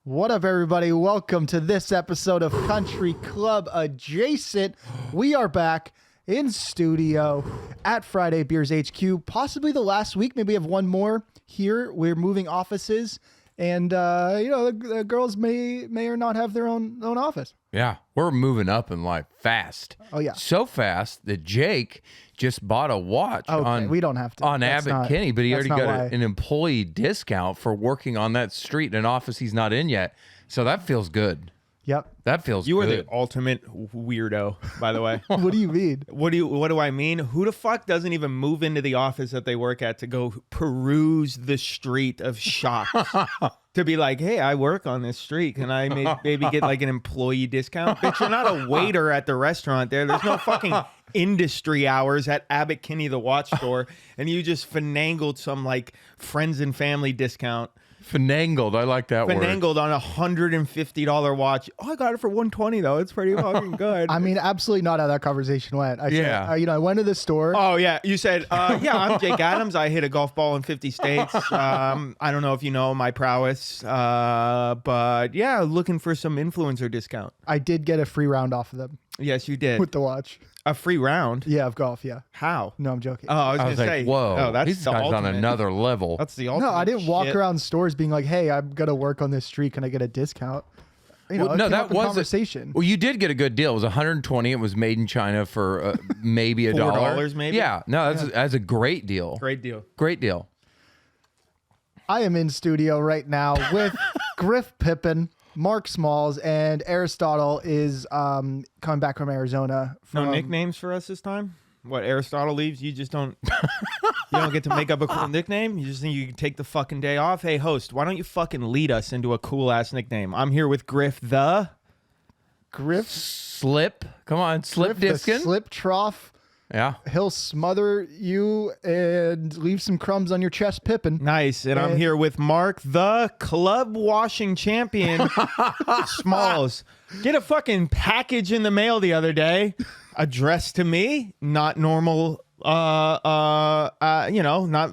What up, everybody? Welcome to this episode of Country Club Adjacent. We are back in studio at Friday Beers HQ, possibly the last week. Maybe we have one more here. We're moving offices, and the girls may or not have their own office. Yeah, we're moving up in life fast. Oh yeah, so fast that Jake just bought a watch we don't have to. on Abbott Kinney, but he already got an employee discount for working on that street in an office he's not in yet. So that feels good. Yep, that feels. You good. are the ultimate weirdo, by the way. What do you mean? What do I mean? Who the fuck doesn't even move into the office that they work at to go peruse the street of shops? To be like, hey, I work on this street. Can I maybe get like an employee discount? Bitch, you're not a waiter at the restaurant there. There's no fucking industry hours at Abbott Kinney, the watch store. And you just finagled some like friends and family discount. Finagled, I like that word. Finagled on $150 watch. Oh, I got it for $120 though. It's pretty fucking good. I mean, absolutely not how that conversation went. I said, I went to the store. Oh yeah, you said, yeah, I'm Jake Adams. I hit a golf ball in 50 states. I don't know if you know my prowess, but yeah, looking for some influencer discount. I did get a free round off of them. Yes, you did. With the watch. A free round? Yeah, of golf, yeah. How? No, I'm joking. Oh, I was going to say, whoa, oh, that's these the guys ultimate. on another level. That's the ultimate. No, I didn't walk shit. around stores being like, hey, I'm going to work on this street. Can I get a discount? You know, no, that was conversation. Well, you did get a good deal. It was $120. It was made in China for maybe $1. $4 maybe? Yeah, no, that's a great deal. Great deal. Great deal. I am in studio right now with Griff Pippin, Mark Smalls, and Aristotle is coming back from Arizona. No nicknames for us this time? What, Aristotle leaves? You just don't... You don't get to make up a cool nickname? You just think you can take the fucking day off? Hey, host, why don't you fucking lead us into a cool-ass nickname? I'm here with Griff the... Griff? Slip. Come on, Slip Griff the Diskin. Slip Trough. Yeah. He'll smother you and leave some crumbs on your chest, Pippin. Nice. And I'm here with Mark, the club washing champion, Smalls. Get a fucking package in the mail the other day, addressed to me, not normal, not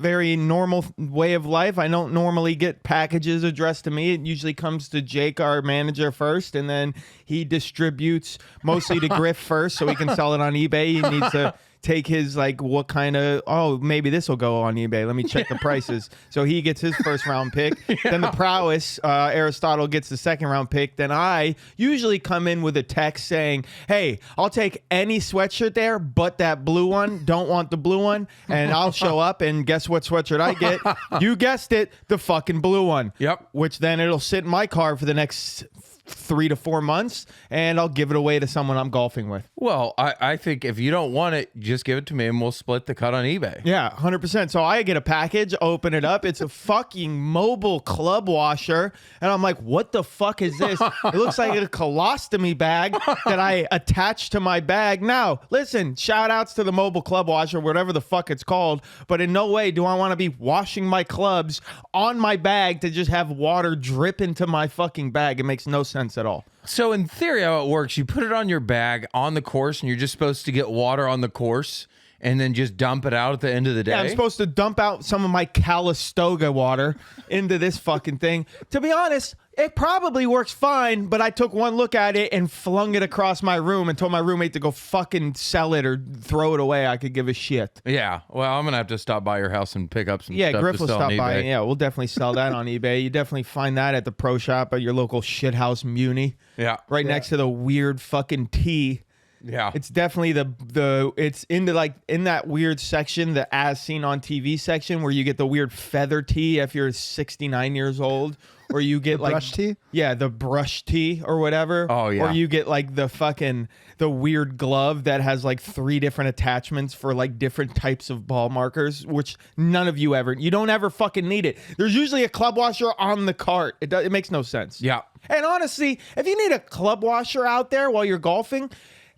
very normal way of life. I don't normally get packages addressed to me. It usually comes to Jake, our manager, first, and then he distributes mostly to Griff first so he can sell it on eBay. He needs to take his, like, what kind of, maybe this will go on eBay. Let me check the prices. So he gets his first round pick. Yeah. Then the prowess, Aristotle gets the second round pick. Then I usually come in with a text saying, hey, I'll take any sweatshirt there but that blue one. Don't want the blue one. And I'll show up and guess what sweatshirt I get? You guessed it, the fucking blue one. Yep. Which then it'll sit in my car for the next 3 to 4 months, and I'll give it away to someone I'm golfing with. Well, I think if you don't want it, just give it to me and we'll split the cut on eBay. Yeah, 100%. So I get a package, open it up. It's a fucking mobile club washer. And I'm like, what the fuck is this? It looks like a colostomy bag that I attach to my bag. Now, listen, shout outs to the mobile club washer, whatever the fuck it's called. But in no way do I want to be washing my clubs on my bag to just have water drip into my fucking bag. It makes no sense at all. So in theory, how it works, you put it on your bag on the course and you're just supposed to get water on the course and then just dump it out at the end of the day. Yeah, I'm supposed to dump out some of my Calistoga water into this fucking thing. To be honest, it probably works fine, but I took one look at it and flung it across my room and told my roommate to go fucking sell it or throw it away. I could give a shit. Yeah, well, I'm going to have to stop by your house and pick up some stuff Griff to will sell stop on by. eBay. Yeah, we'll definitely sell that on eBay. You definitely find that at the pro shop at your local shithouse Muni. Yeah. Right next to the weird fucking tea. Yeah. It's definitely it's into like in that weird section, the as seen on TV section where you get the weird feather tea if you're 69 years old, or you get like brush tea? Yeah, the brush tea or whatever. Oh yeah. Or you get like the weird glove that has like 3 different attachments for like different types of ball markers, which none of you don't ever fucking need it. There's usually a club washer on the cart. It makes no sense. Yeah. And honestly, if you need a club washer out there while you're golfing,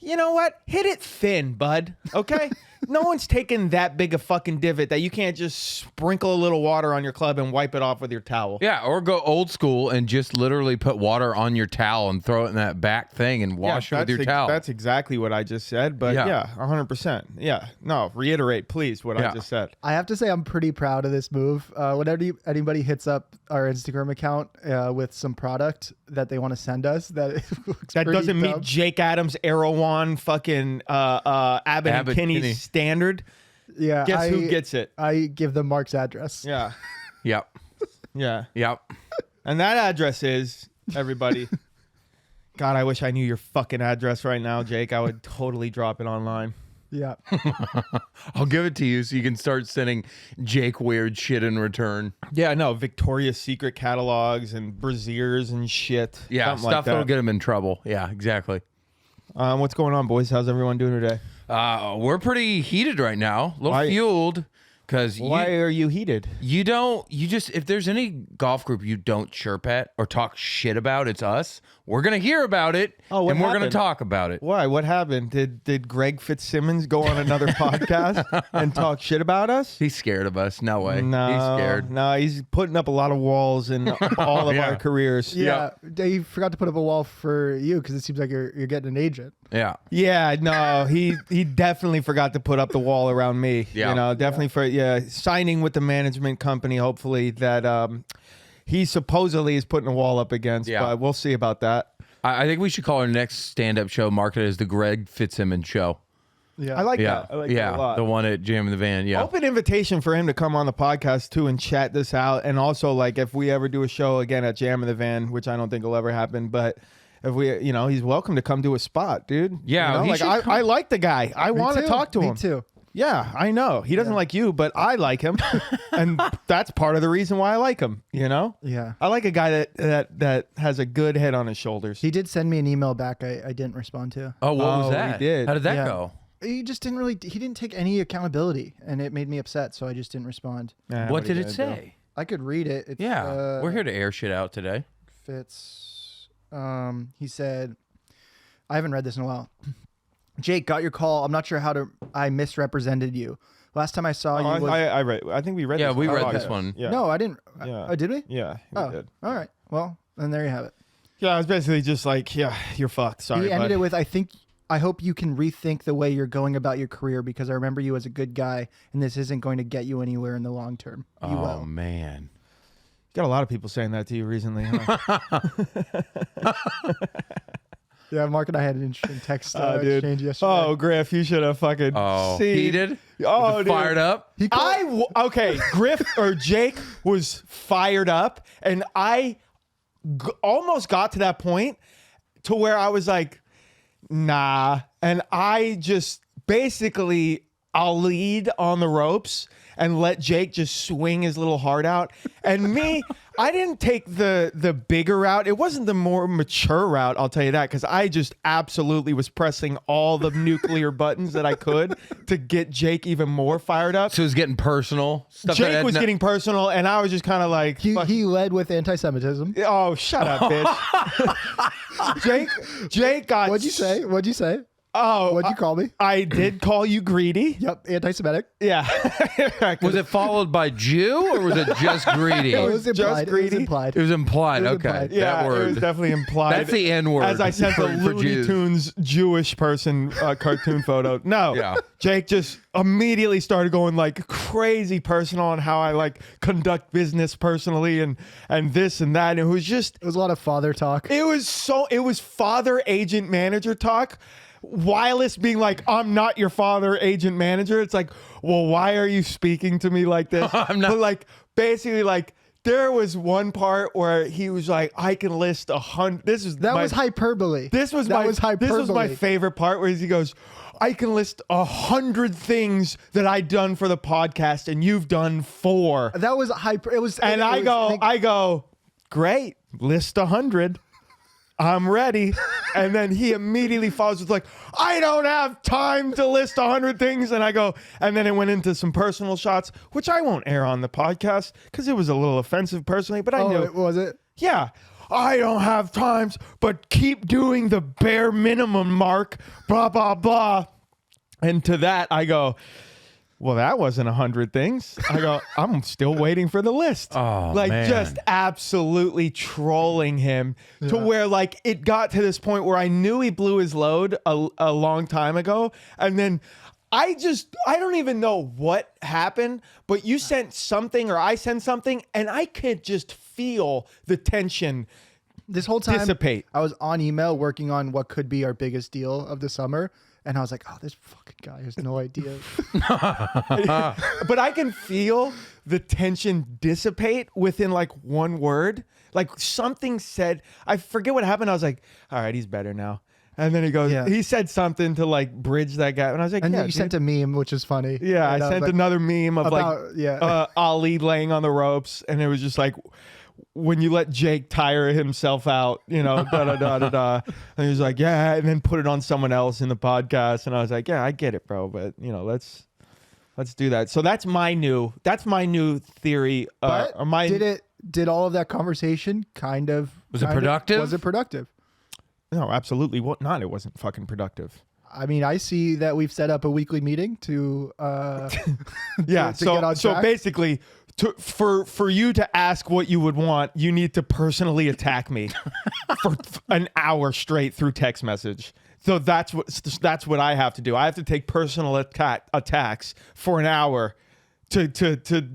you know what? Hit it thin, bud. Okay? No one's taking that big a fucking divot that you can't just sprinkle a little water on your club and wipe it off with your towel. Yeah, or go old school and just literally put water on your towel and throw it in that back thing and wash it with your towel. That's exactly what I just said, but yeah 100%. Yeah. No, reiterate, please, what I just said. I have to say I'm pretty proud of this move. Whenever anybody hits up our Instagram account with some product that they want to send us that looks That pretty doesn't dumb. meet Jake Adams' Erewhon fucking Abbott and Kinney's Kinney. standard. Yeah, Guess who gets it? I give them Mark's address. Yeah. Yep. Yeah. Yep. And that address is, everybody. God, I wish I knew your fucking address right now, Jake. I would totally drop it online. Yeah. I'll give it to you so you can start sending Jake weird shit in return. Yeah, no, Victoria's Secret catalogs and brassieres and shit. Yeah, Something stuff like that'll that. get him in trouble. Yeah, exactly. What's going on, boys? How's everyone doing today? We're pretty heated right now. A little Why- fueled because Why are you heated? you just if there's any golf group you don't chirp at or talk shit about, it's us. We're gonna hear about it Oh, what and we're gonna happened? talk about it. Why? What happened? Did Greg Fitzsimmons go on another podcast and talk shit about us? He's scared of us. No way. No, He's scared. No, he's putting up a lot of walls in all of Yeah. our careers. Yeah. He forgot to put up a wall for you because it seems like you're getting an agent. Yeah. Yeah, no, he definitely forgot to put up the wall around me. Yeah. You know, definitely for signing with the management company. Hopefully that he supposedly is putting a wall up against. Yeah. But we'll see about that. I think we should call our next stand-up show marketed as the Greg Fitzsimmons Show. Yeah. I like Yeah. that. I like yeah. that a lot. The one at Jam in the Van. Yeah. Open invitation for him to come on the podcast too and chat this out. And also, like, if we ever do a show again at Jam in the Van, which I don't think will ever happen, but if we, he's welcome to come do a spot, dude. Yeah, he like should come. I like the guy. I want to talk to him. Me too. Yeah, I know. He doesn't like you, but I like him. And that's part of the reason why I like him, Yeah. I like a guy that has a good head on his shoulders. He did send me an email back I didn't respond to. Oh, what was Oh, that? he did. How did that Yeah. go? He just he didn't take any accountability and it made me upset, so I just didn't respond. Nah, What are did you it gonna do? say? I could read it. It's, Yeah. We're here to air shit out today. Fitz. He said, I haven't read this in a while. Jake, got your call. I'm not sure I misrepresented you. Last time I saw you was... I read. I think we read. Yeah, this we one. read Oh, this yeah. one. Yeah. No, I didn't. Yeah. Did we? Yeah, we Oh, did. all right. Well, then there you have it. Yeah, I was basically just like, yeah, you're fucked. Sorry, He ended bud. it with, I hope you can rethink the way you're going about your career because I remember you as a good guy and this isn't going to get you anywhere in the long term. You Oh, will. man. Got a lot of people saying that to you recently. Huh? Yeah, Mark and I had an interesting text Dude. exchange yesterday. Oh, Griff, you should have fucking Oh, seen. he did? Oh, dude. Fired up? He called, Okay, Griff or Jake was fired up, and I almost got to that point to where I was like, nah, and I just basically I'll lead on the ropes and let Jake just swing his little heart out. And me, I didn't take the bigger route. It wasn't the more mature route, I'll tell you that, because I just absolutely was pressing all the nuclear buttons that I could to get Jake even more fired up. So it was getting personal. Stuff that Jake had was getting personal, and I was just kind of like, fuck- he led with anti-Semitism. oh, shut up, bitch. Jake got. What'd you say? Oh, What'd you call me? I did call you greedy. Yep, anti-Semitic. Yeah. Was it followed by Jew or was it just greedy? It was It implied. greedy? was implied. It was Okay. implied. Yeah, That word. it was definitely implied. That's the N word. As I sent the for Looney Jews. Tunes Jewish person cartoon photo. No. Yeah. Jake just immediately started going like crazy personal on how I like conduct business personally and this and that. And it was just It was a lot of father talk. it was father agent manager talk. Wireless being like, I'm not your father agent manager. It's like, well, why are you speaking to me like this? I'm not- But like basically like there was one part where he was like, I can list 100. That was hyperbole. This was that was hyperbole. This was my favorite part where he goes, I can list 100 things that I've done for the podcast and you've done 4. That was hyper. It was. And it was- I go, great, list 100. I'm ready. And then he immediately follows with like, I don't have time to list 100 things. And I go, and then it went into some personal shots, which I won't air on the podcast because it was a little offensive personally, but I knew. was it? Yeah. I don't have times, but keep doing the bare minimum, Mark, blah, blah, blah. And to that, I go, well, that wasn't 100 things. I go, I'm still waiting for the list. Oh, like man. just absolutely trolling him to where like it got to this point where I knew he blew his load a long time ago. And then I don't even know what happened, but you sent something or I sent something, and I could just feel the tension This whole time, dissipate. I was on email working on what could be our biggest deal of the summer. And I was like, oh, this fucking guy has no idea. But I can feel the tension dissipate within like one word. Like something said, I forget what happened. I was like, all right, he's better now. And then he goes, he said something to like bridge that gap. And I was like, and then you sent a meme, which is funny. Yeah, and I sent like, another meme of Ali laying on the ropes. And it was just like, when you let Jake tire himself out, you know, da. And he was like, yeah, and then put it on someone else in the podcast. And I was like, yeah, I get it, bro. But, you know, let's do that. So that's my new theory. But did all of that conversation Was it productive? Was it productive? No, absolutely. What not? It wasn't fucking productive. I mean, I see that we've set up a weekly meeting to yeah. to get on so track. basically, for you to ask what you would want, you need to personally attack me for an hour straight through text message. So that's what I have to do. I have to take personal attacks for an hour to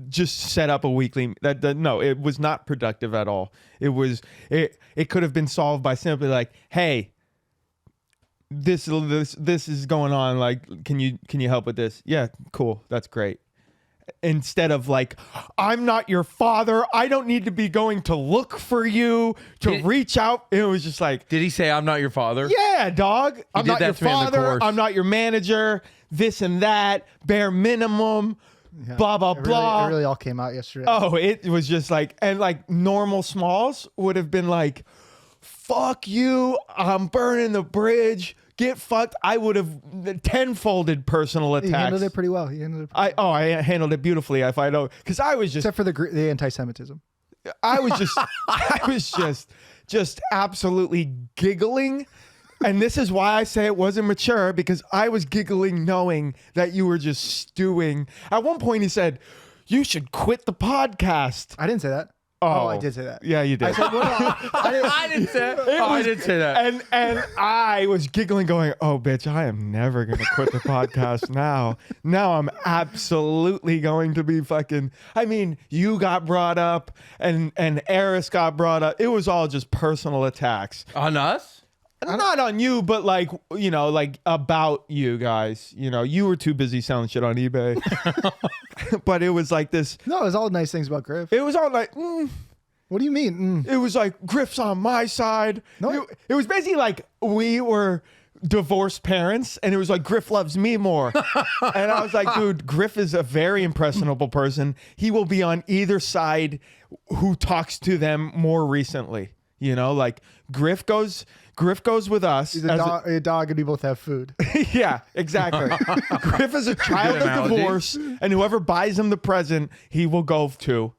just set up a weekly. No, it was not productive at all. It could have been solved by simply like, hey, this is going on. Like, can you help with this? Yeah, cool. That's great. Instead of like, I'm not your father. I don't need to be going to look for you to reach out. It was just like, Did he say I'm not your father? yeah, dog. I'm did not that your to me in the father. course. I'm not your manager. This and that. Bare minimum. Yeah. Blah blah blah. It really all came out yesterday. Oh, it was just like, and like normal Smalls would have been like, fuck you. I'm burning the bridge. Get fucked. I would have tenfolded personal attacks. He handled it pretty well. I handled it beautifully. If I don't, because I was just, Except for the anti-Semitism. I was just absolutely giggling. And this is why I say it wasn't mature, because I was giggling knowing that you were just stewing. At one point he said, you should quit the podcast. I didn't say that. Oh, I did say that. Yeah, you did. I said, I didn't say that. I didn't say that. And I was giggling going, oh, bitch, I am never going to quit the podcast now. Now I'm absolutely going to be fucking, I mean, you got brought up and Eris got brought up. It was all just personal attacks. On us? Not on you, but like, you know, like about you guys. You know, you were too busy selling shit on eBay. But it was like this. No, it was all nice things about Griff. It was all like, What do you mean? it was like Griff's on my side. No. It was basically like we were divorced parents, and it was like Griff loves me more. And I was like, dude, Griff is a very impressionable person. He will be on either side who talks to them more recently. You know, like Griff goes with us. He's a dog, and we both have food. Yeah, exactly. Griff is a child of analogy. divorce, and whoever buys him the present, he will go to.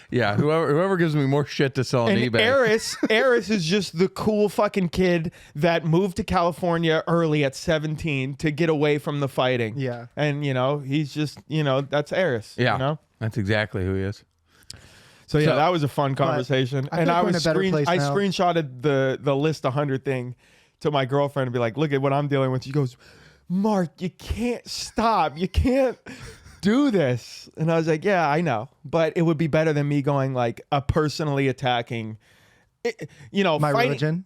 Yeah, whoever gives me more shit to sell on And eBay. Eris is just the cool fucking kid that moved to California early at 17 to get away from the fighting. Yeah. And, you know, he's just, you know, that's Eris. Yeah, You know? that's exactly who he is. So, yeah, So- that was a fun conversation. I feel And like I we're in was a better place I now. screenshotted the list 100 thing to my girlfriend and be like, look at what I'm dealing with. She goes, Mark, you can't stop. You can't do this. And I was like, yeah, I know. But it would be better than me going like personally attacking, you know, My religion?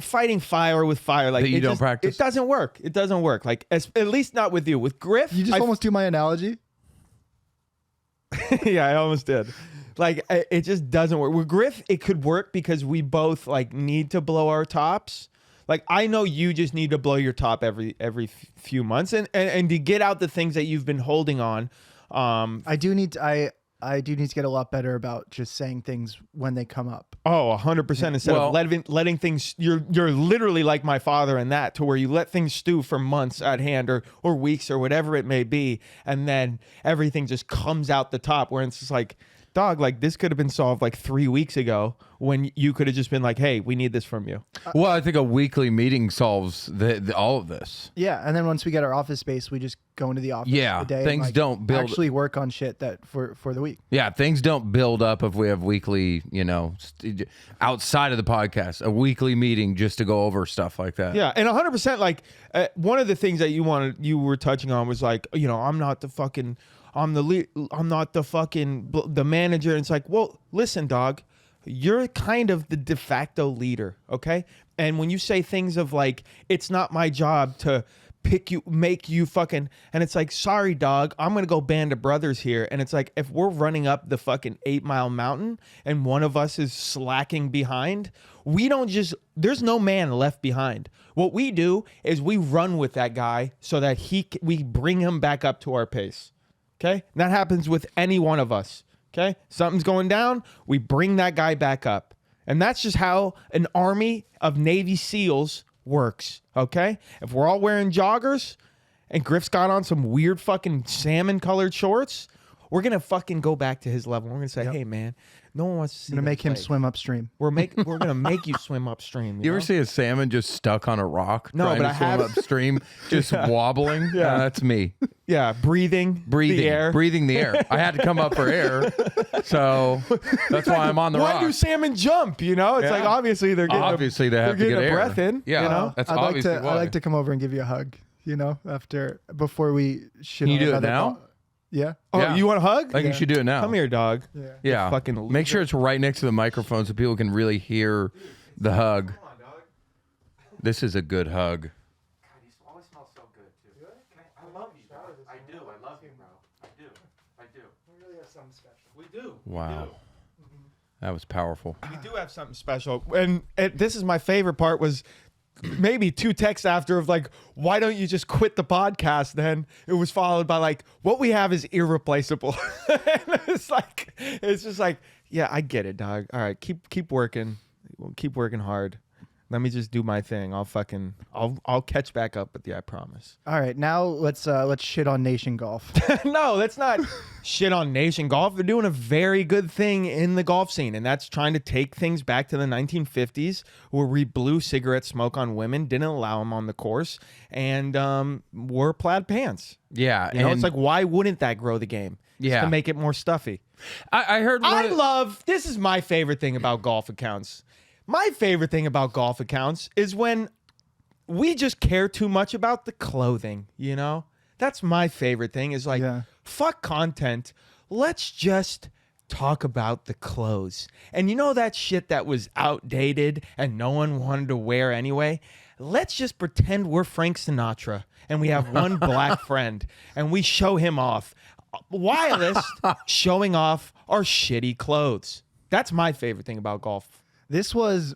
fighting fire with fire. Like That you it don't just- practice? It doesn't work. It doesn't work. Like at least not with you. With Griff, You just almost do my analogy. yeah, I almost did. Like it just doesn't work. With Griff, it could work because we both like need to blow our tops. Like I know you just need to blow your top every few months and to get out the things that you've been holding on. I do need to get a lot better about just saying things when they come up. Oh, 100% instead Well- of letting things. You're literally like my father in that, to where you let things stew for months at hand or weeks or whatever it may be, and then everything just comes out the top. Where it's just like, dog, like this could have been solved like 3 weeks ago when you could have just been like, hey, we need this from you. Well, I think a weekly meeting solves all of this. Yeah, and then once we get our office space, we just go into the office. Yeah, a day things and, don't build. Actually, work on shit that for the week. Yeah, things don't build up if we have weekly, outside of the podcast, a weekly meeting just to go over stuff like that. Yeah, and 100%. Like one of the things that you were touching on was like, I'm not the fucking, I'm not the fucking the manager. And it's like, well, listen, dog, you're kind of the de facto leader, okay? And when you say things of like, it's not my job to make you fucking, and it's like, sorry, dog, I'm gonna go band of brothers here. And it's like, if we're running up the fucking 8 Mile mountain and one of us is slacking behind, there's no man left behind. What we do is we run with that guy so that we bring him back up to our pace. Okay? And that happens with any one of us. Okay? Something's going down, we bring that guy back up. And that's just how an army of Navy SEALs works. Okay? If we're all wearing joggers and Griff's got on some weird fucking salmon colored shorts, we're going to fucking go back to his level. We're going to say, hey, man, no one wants to see I'm gonna make him play. swim upstream. We're going to make you swim upstream. You ever see a salmon just stuck on a rock? No, trying but to I swim have. upstream, just wobbling. Yeah. That's me. Yeah, breathing the air. Breathing the air. I had to come up for air, so that's why I'm on the Why rock. do salmon jump? It's like obviously they're getting Obviously, they have to getting get a air. breath in. Yeah, that's I'd like obviously to. why. I'd like to come over and give you a hug. Before we shit. Can you on do it another now? Yeah. Oh, Yeah. you want a hug? I think you should do it now. Come here, dog. Yeah. fucking Make sure it's right next to the microphone so people can really hear the hug. Come on, dog. This is a good hug. God, you always smell so good too. I love you, dog. I do. I love you, bro. I do. We really have something special. We do. Wow. That was powerful. We do have something special. And this is my favorite part was maybe 2 texts after of like, why don't you just quit the podcast? Then it was followed by like, what we have is irreplaceable. And it's just like, yeah, I get it, dog. All right, keep working. Keep working hard. Let me just do my thing. I'll catch back up with you, I promise. All right, now let's shit on Nation Golf. No, let's not shit on Nation Golf. They're doing a very good thing in the golf scene, and that's trying to take things back to the 1950s where we blew cigarette smoke on women, didn't allow them on the course, and wore plaid pants. Yeah. It's like, why wouldn't that grow the game? Just Yeah. to make it more stuffy. I heard This is my favorite thing about golf accounts. My favorite thing about golf accounts is when we just care too much about the clothing, That's my favorite thing is like, fuck content. Let's just talk about the clothes. And that shit that was outdated and no one wanted to wear anyway? Let's just pretend we're Frank Sinatra and we have one black friend and we show him off. Whilst showing off our shitty clothes. That's my favorite thing about golf. This was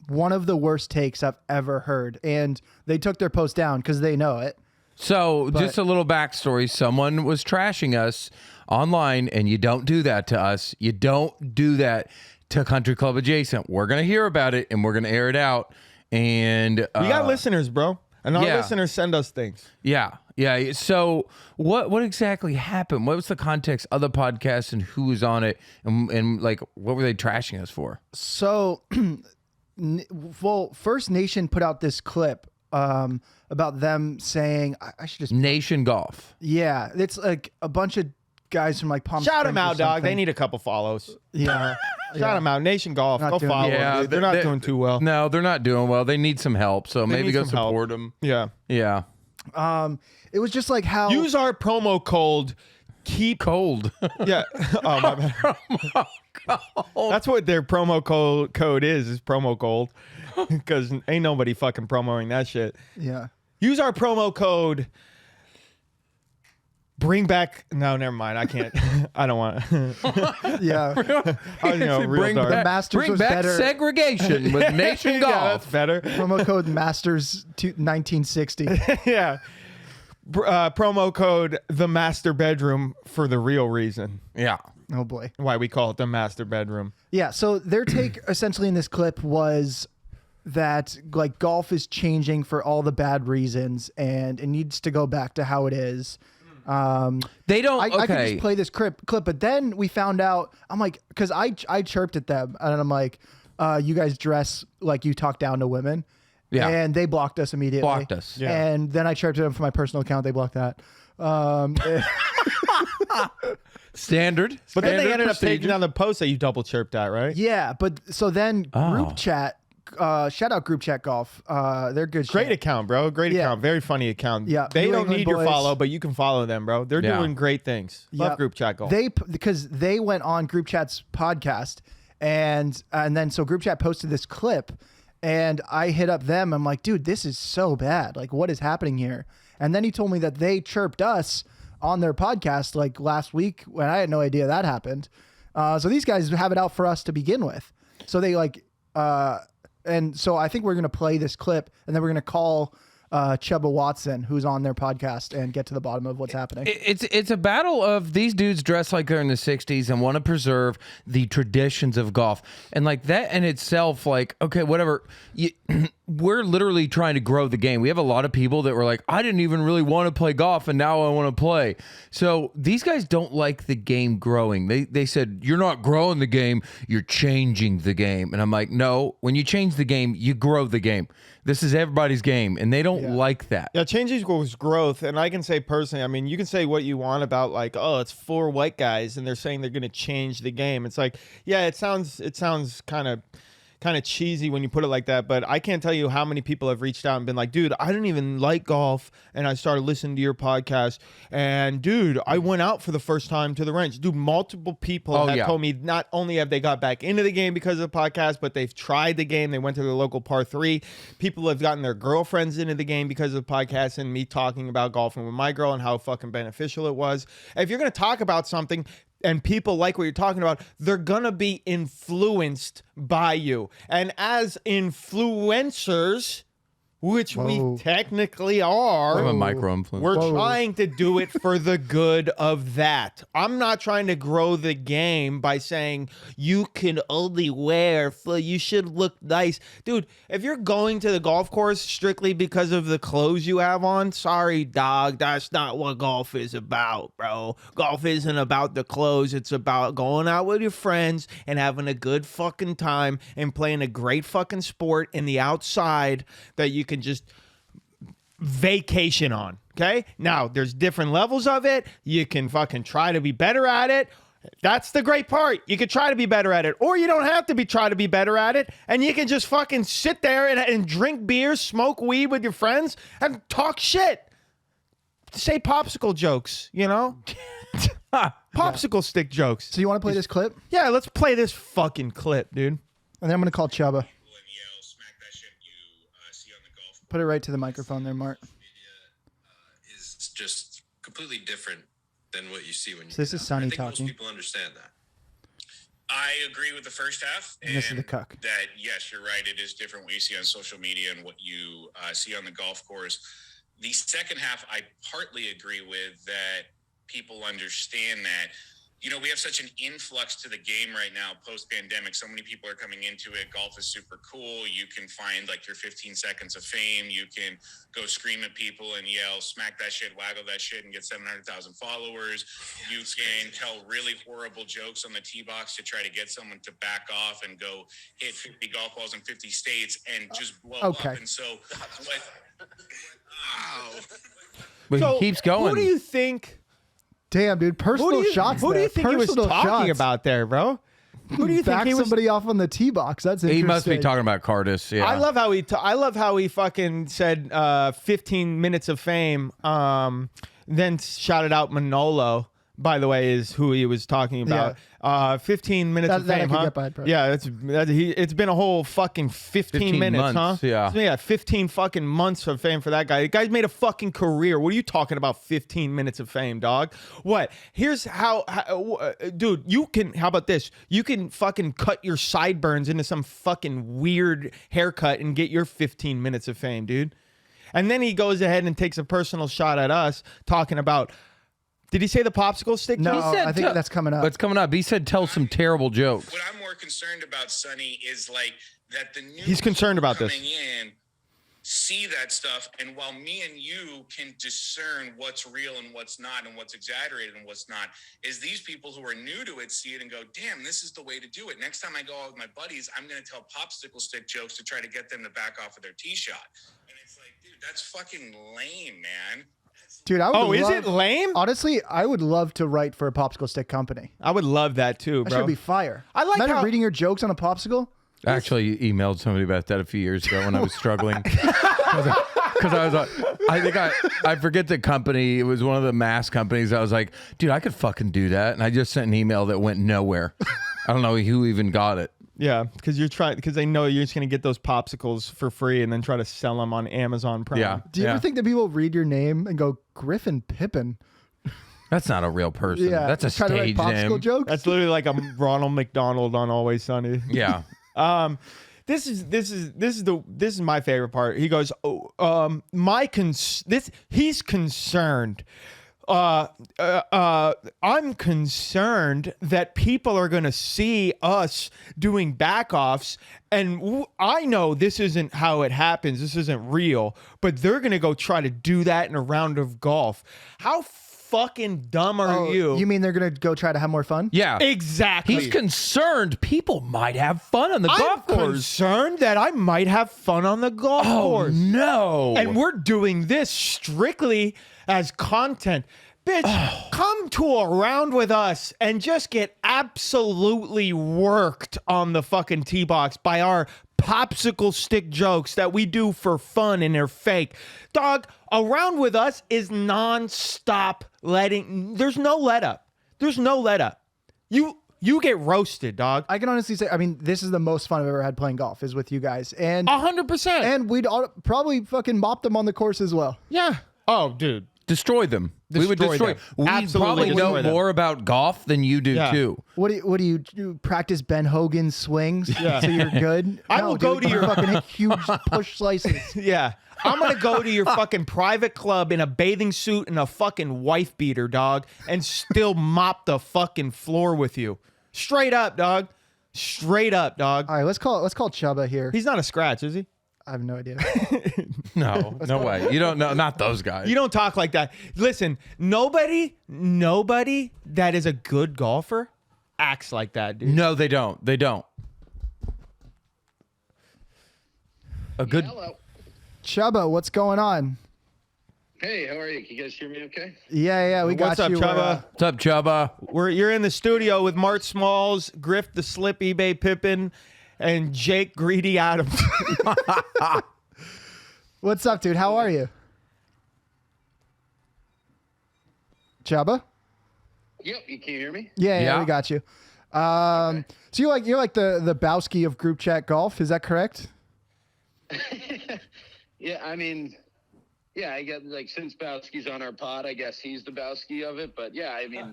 one of the worst takes I've ever heard, and they took their post down because they know it. So, just a little backstory. Someone was trashing us online, and you don't do that to us. You don't do that to Country Club Adjacent. We're going to hear about it, and we're going to air it out. And we got listeners, bro. And our listeners send us things. Yeah. Yeah. So what exactly happened? What was the context of the podcast and who was on it? And like, what were they trashing us for? So, First Nation put out this clip about them saying, I should just... Nation Golf. Yeah. It's like a bunch of guys from like Palm Shout Springs them or out, dog. They something. need a couple follows. Yeah. Shout them out. Nation Golf. Not Go doing- follow Yeah, them. They're not doing too well. No, they're not doing well. They need some help. So maybe need go some help. support them. Yeah. Yeah. It was just like how... Use our promo code keep Cold. Yeah. Oh, my bad. That's what their promo code is promo cold. Because ain't nobody fucking promoting that shit. Yeah. Use our promo code. Bring back. No, never mind. I can't. I don't want. Yeah. Real dark. The Masters bring was back better. segregation with Nation Golf. Yeah, that's better. Promo code Masters 1960. Yeah. Promo code the master bedroom for the real reason Yeah. Oh boy. why we call it the master bedroom. Yeah. So their take essentially in this clip was that like golf is changing for all the bad reasons and it needs to go back to how it is. They don't. I could Okay. just play this clip, but then we found out. I'm like, because I chirped at them, and I'm like, you guys dress like you talk down to women. Yeah. And they blocked us immediately. Blocked us. Yeah. And then I chirped at them for my personal account. They blocked that. Standard. But then they Standard ended up taking procedure. down the post that you double chirped at, right? Yeah, but so then Oh. group chat, shout out group chat golf. They're good. Great shit. account, bro. Great Yeah. account. Very funny account. Yeah. They New don't England need your boys. follow, but you can follow them, bro. They're Yeah. doing great things. Love Yep. group chat golf. Because they went on group chat's podcast, and then so group chat posted this clip, and I hit up them. I'm like, dude, this is so bad. Like, what is happening here? And then he told me that they chirped us on their podcast like last week when I had no idea that happened. So these guys have it out for us to begin with. So they like, and so I think we're gonna play this clip, and then we're gonna call Chubba Watson, who's on their podcast, and get to the bottom of what's happening. It's a battle of these dudes dressed like they're in the 60s and want to preserve the traditions of golf. And like that in itself, like, okay, whatever. We're literally trying to grow the game. We have a lot of people that were like, I didn't even really want to play golf, and now I want to play. So these guys don't like the game growing. They said, you're not growing the game, you're changing the game. And I'm like, no, when you change the game, you grow the game. This is everybody's game, and they don't like that. Yeah, change equals growth. And I can say personally, I mean, you can say what you want about like, oh, it's 4 white guys and they're saying they're going to change the game. It's like, yeah, it sounds kind of cheesy when you put it like that, but I can't tell you how many people have reached out and been like, dude, I didn't even like golf, and I started listening to your podcast, and dude, I went out for the first time to the range. Dude, multiple people have told me not only have they got back into the game because of the podcast, but they've tried the game. They went to the local par 3. People have gotten their girlfriends into the game because of the podcast and me talking about golfing with my girl and how fucking beneficial it was. If you're going to talk about something and people like what you're talking about, they're gonna be influenced by you. And as influencers, which we technically are, I'm a micro influence. we're trying to do it for the good of that. I'm not trying to grow the game by saying you can only wear, you should look nice. Dude, if you're going to the golf course strictly because of the clothes you have on, sorry, dog, that's not what golf is about, bro. Golf isn't about the clothes. It's about going out with your friends and having a good fucking time and playing a great fucking sport in the outside that you can just vacation on. Okay, now there's different levels of it. You can fucking try to be better at it. That's the great part. You could try to be better at it, or you don't have to try to be better at it, and you can just fucking sit there and drink beer, smoke weed with your friends, and talk shit. Say popsicle jokes, you know? Popsicle stick jokes. So you want to play this clip? Yeah, let's play this fucking clip, dude. And then I'm gonna call Chubba. and yell, smack that shit you see on the golf Put it right to the microphone there, Mark. is just completely different than what you see when you So this get is out. Sonny I think talking. most people understand that. I agree with the first half. And this is and the cuck. That, yes, you're right. It is different what you see on social media and what you see on the golf course. The second half, I partly agree with that people understand that. You know, we have such an influx to the game right now, post-pandemic. So many people are coming into it. Golf is super cool. You can find like your 15 seconds of fame. You can go scream at people and yell, smack that shit, waggle that shit, and get 700,000 followers. You can tell really horrible jokes on the tee box to try to get someone to back off and go hit 50 golf balls in 50 states and just blow up. And so, But he keeps going. Who do you think... Damn, dude, personal shots. Who do you there. think he was Personal talking shots. about there, bro? Who do you think Back he was? somebody off on the tee box. That's interesting. He must be talking about Cardis. Yeah. I love how he fucking said 15 minutes of fame. Then shouted out Manolo. By the way, is who he was talking about. 15 minutes of That I fame, could huh? get behind, bro. Yeah, it's been a whole fucking 15 minutes, months, huh? yeah. So, yeah, 15 fucking months of fame for that guy. The guy's made a fucking career. What are you talking about 15 minutes of fame, dog? What? Here's how dude, you can, how about this? You can fucking cut your sideburns into some fucking weird haircut and get your 15 minutes of fame, dude. And then he goes ahead and takes a personal shot at us talking about, did he say the popsicle stick? No, He said I think that's coming up. But it's coming up. He said, tell some terrible jokes. what I'm more concerned about, Sonny, is like that the new He's concerned about this. coming in see that stuff. And while me and you can discern what's real and what's not and what's exaggerated and what's not, is these people who are new to it see it and go, damn, this is the way to do it. Next time I go out with my buddies, I'm going to tell popsicle stick jokes to try to get them to back off of their tee shot. And it's like, dude, that's fucking lame, man. Dude, I would is it lame? Honestly, I would love to write for a popsicle stick company. I would love that too, That bro. should be fire. I like Imagine how- reading your jokes on a popsicle. I actually emailed somebody about that a few years ago when I was struggling. Because I was like, I forget the company. It was one of the mass companies. I was like, dude, I could fucking do that. And I just sent an email that went nowhere. I don't know who even got it. Yeah, because they know you're just gonna get those popsicles for free and then try to sell them on Amazon Prime. Yeah. Do you ever think that people read your name and go, Griffin Pippin? That's not a real person. Yeah. That's a try to write stage popsicle name. jokes? That's literally like a Ronald McDonald on Always Sunny. Yeah. This is my favorite part. He goes, he's concerned. I'm concerned that people are going to see us doing backoffs, and I know this isn't how it happens. This isn't real, but they're going to go try to do that in a round of golf. How fucking dumb are you? You mean they're going to go try to have more fun? Yeah. Exactly. He's concerned people might have fun on the golf I'm course. concerned that I might have fun on the golf Oh, course. no. And we're doing this strictly as content. Bitch, come to a round with us and just get absolutely worked on the fucking tee box by our popsicle stick jokes that we do for fun and they're fake. Dog, a round with us is non-stop there's no let up. There's no let up. You get roasted, dog. I can honestly say, I mean, this is the most fun I've ever had playing golf is with you guys. And 100%. and we'd probably fucking mop them on the course as well. Yeah. Oh, dude. Destroy them. We would Destroy destroy. them. We Absolutely probably know destroy them. more about golf than you do Yeah. too. What do you practice Ben Hogan's swings so you're good? I will go to you your- fucking hit huge push slices. Yeah. I'm going to go to your fucking private club in a bathing suit and a fucking wife beater, dog, and still mop the fucking floor with you. Straight up, dog. Straight up, dog. All right, let's call Chubba here. He's not a scratch, is he? I have no idea. No, no way. You don't know. Not those guys. You don't talk like that. Listen, nobody that is a good golfer acts like that, dude. No, they don't. They don't. A good. Hello. Chubba, what's going on? Hey, how are you? Can you guys hear me okay? Yeah, we got What's up, you. Chubba? What's up, Chubba? You're in the studio with Mart Smalls, Griff the Slip eBay Pippin, and Jake Greedy Adams. What's up, dude? How are you? Chubba? Yep, you can hear me? Yeah, Yeah. we got you. So you're like the Bowski of group chat golf, is that correct? Yeah, I mean, yeah, I get like since Bowski's on our pod, I guess he's the Bowski of it. But yeah, I mean,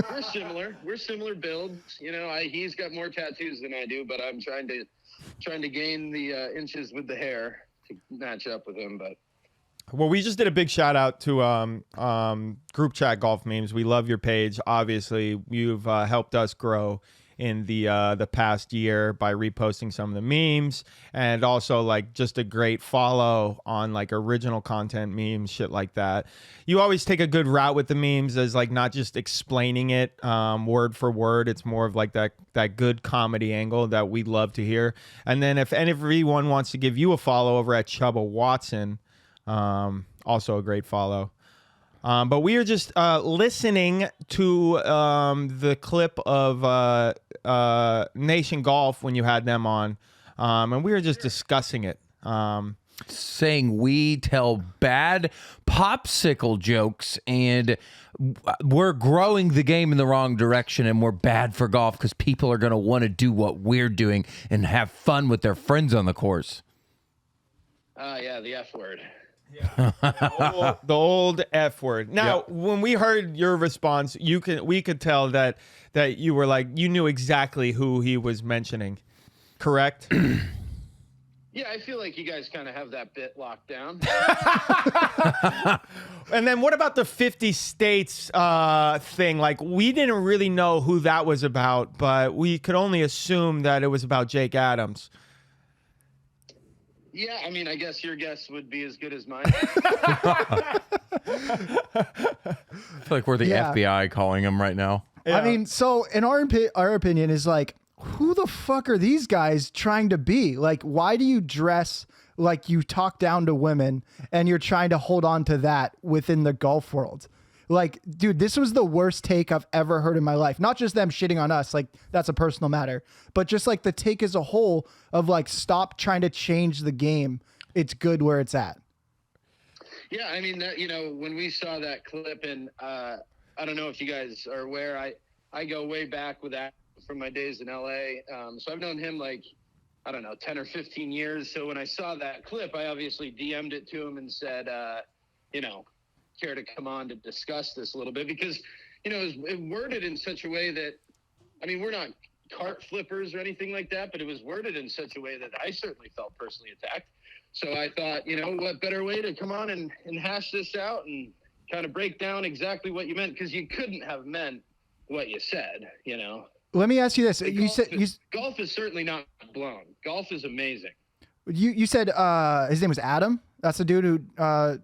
we're similar. We're similar builds. You know, he's got more tattoos than I do, but I'm trying to gain the inches with the hair to match up with him. But Well, we just did a big shout out to group chat golf memes. We love your page. Obviously, you've helped us grow in the past year by reposting some of the memes, and also like just a great follow on like original content memes, shit like that. You always take a good route with the memes, as like not just explaining it word for word. It's more of like that good comedy angle that we love to hear. And then if everyone wants to give you a follow over at Chubba Watson, also a great follow. But we are just listening to the clip of Nation Golf when you had them on, and we were just discussing it. Saying we tell bad popsicle jokes and we're growing the game in the wrong direction, and we're bad for golf because people are going to want to do what we're doing and have fun with their friends on the course. yeah, the F word. The old F word. Now, when we heard your response, we could tell that you were like, you knew exactly who he was mentioning, correct? Yeah, I feel like you guys kind of have that bit locked down. And then what about the 50 states thing? Like, we didn't really know who that was about, but we could only assume that it was about Jake Adams. Yeah, I mean, I guess your guess would be as good as mine. I feel like we're the Yeah. FBI calling him right now. I mean, so in our opinion is like, who the fuck are these guys trying to be? Like, why do you dress like you talk down to women and you're trying to hold on to that within the golf world? Like, dude, this was the worst take I've ever heard in my life. Not just them shitting on us, like that's a personal matter, but just like the take as a whole of like, stop trying to change the game. It's good where it's at. Yeah, I mean, that, when we saw that clip, and I don't know if you guys are aware, I go way back with that from my days in LA. So I've known him like, I don't know, 10 or 15 years. So when I saw that clip, I obviously DM'd it to him and said, care to come on to discuss this a little bit, because, it was worded in such a way that, I mean, we're not cart flippers or anything like that, but it was worded in such a way that I certainly felt personally attacked. So I thought, what better way to come on and hash this out and kind of break down exactly what you meant, because you couldn't have meant what you said, Let me ask you this. Golf is certainly not blown. Golf is amazing. You said his name was Adam. That's the dude who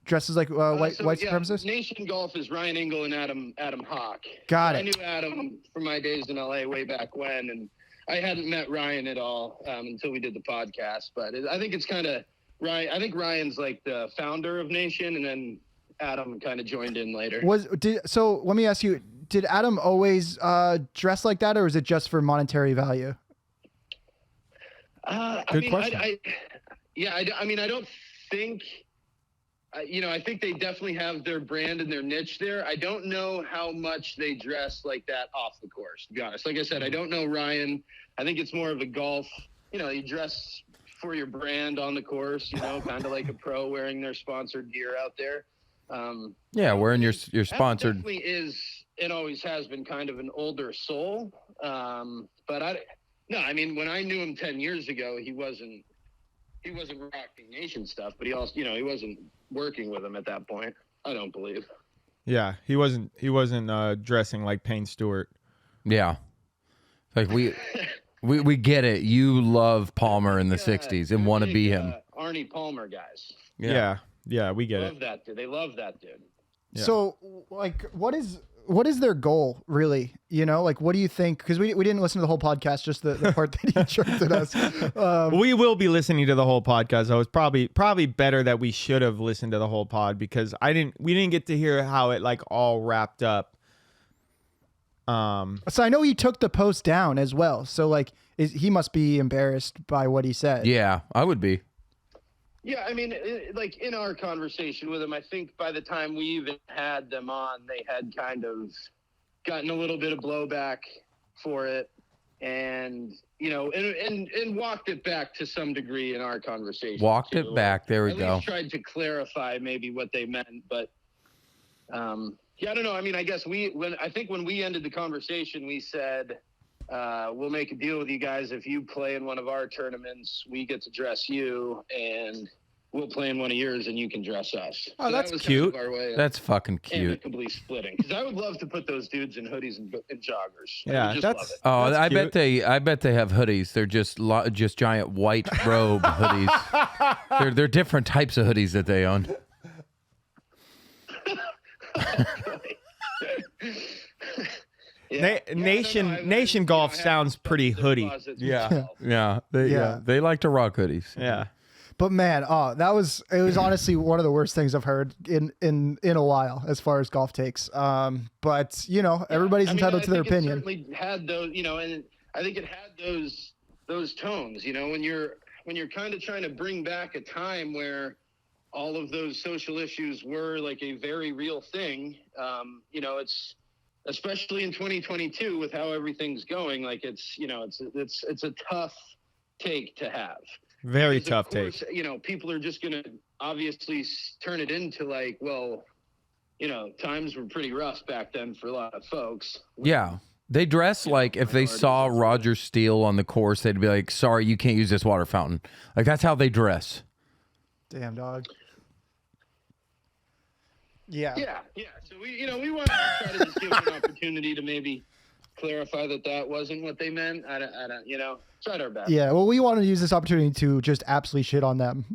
dresses like white supremacist. Nation Golf is Ryan Engel and Adam Hawk. Got it. I knew Adam from my days in LA way back when, and I hadn't met Ryan at all until we did the podcast. But I think it's kind of Ryan. I think Ryan's like the founder of Nation, and then Adam kind of joined in later. So let me ask you: did Adam always dress like that, or is it just for monetary value? Good question. I don't think. I think they definitely have their brand and their niche there. I don't know how much they dress like that off the course, to be honest. Like I said, I don't know Ryan. I think it's more of a golf, you dress for your brand on the course, kind of like a pro wearing their sponsored gear out there. Wearing your sponsored. Definitely is and always has been kind of an older soul. But I mean, when I knew him 10 years ago, he wasn't rocking Nation stuff, but he also, he wasn't working with him at that point. I don't believe. Yeah, he wasn't dressing like Payne Stewart. Yeah. Like we get it. You love Palmer in the 60s and want to be him. Arnie Palmer guys. Yeah, we get love that dude. They love that dude. Yeah. So like, what is their goal really? Like, what do you think? Because we didn't listen to the whole podcast, just the part that he interrupted us. We will be listening to the whole podcast. So it's probably better that we should have listened to the whole pod, because we didn't get to hear how it like all wrapped up. So I know he took the post down as well. So like, he must be embarrassed by what he said. Yeah, I would be. Yeah, I mean, like in our conversation with him, I think by the time we even had them on, they had kind of gotten a little bit of blowback for it, and and walked it back to some degree in our conversation. Walked it back. There we at go. Least tried to clarify maybe what they meant, but I don't know. I mean, I guess when we ended the conversation, we said, we'll make a deal with you guys. If you play in one of our tournaments, we get to dress you, and we'll play in one of yours, and you can dress us. Oh, so that's that was cute. Kind of our way of That's fucking cute. amicably splitting. Because I would love to put those dudes in hoodies and joggers. Yeah, I would just love it. Oh, That's I cute. bet they have hoodies. They're just giant white robe hoodies. They're different types of hoodies that they own. Yeah. Nation Golf sounds pretty hoodie. Yeah. They like to rock hoodies. Yeah. But man, it was honestly one of the worst things I've heard in a while as far as golf takes. But everybody's entitled to their opinion. It certainly had those, and I think it had those tones, when you're kind of trying to bring back a time where all of those social issues were like a very real thing. It's especially in 2022 with how everything's going, like it's a tough take to have. Very Because tough of course, take. People are just going to obviously turn it into like, well, times were pretty rough back then for a lot of folks. Yeah. They dress like if they saw Roger Steele on the course, they'd be like, sorry, you can't use this water fountain. Like, that's how they dress. Damn, dog. Yeah. Yeah. So we want to try to just give them an opportunity to maybe clarify that wasn't what they meant. I don't, tried our best. Yeah, well, we wanted to use this opportunity to just absolutely shit on them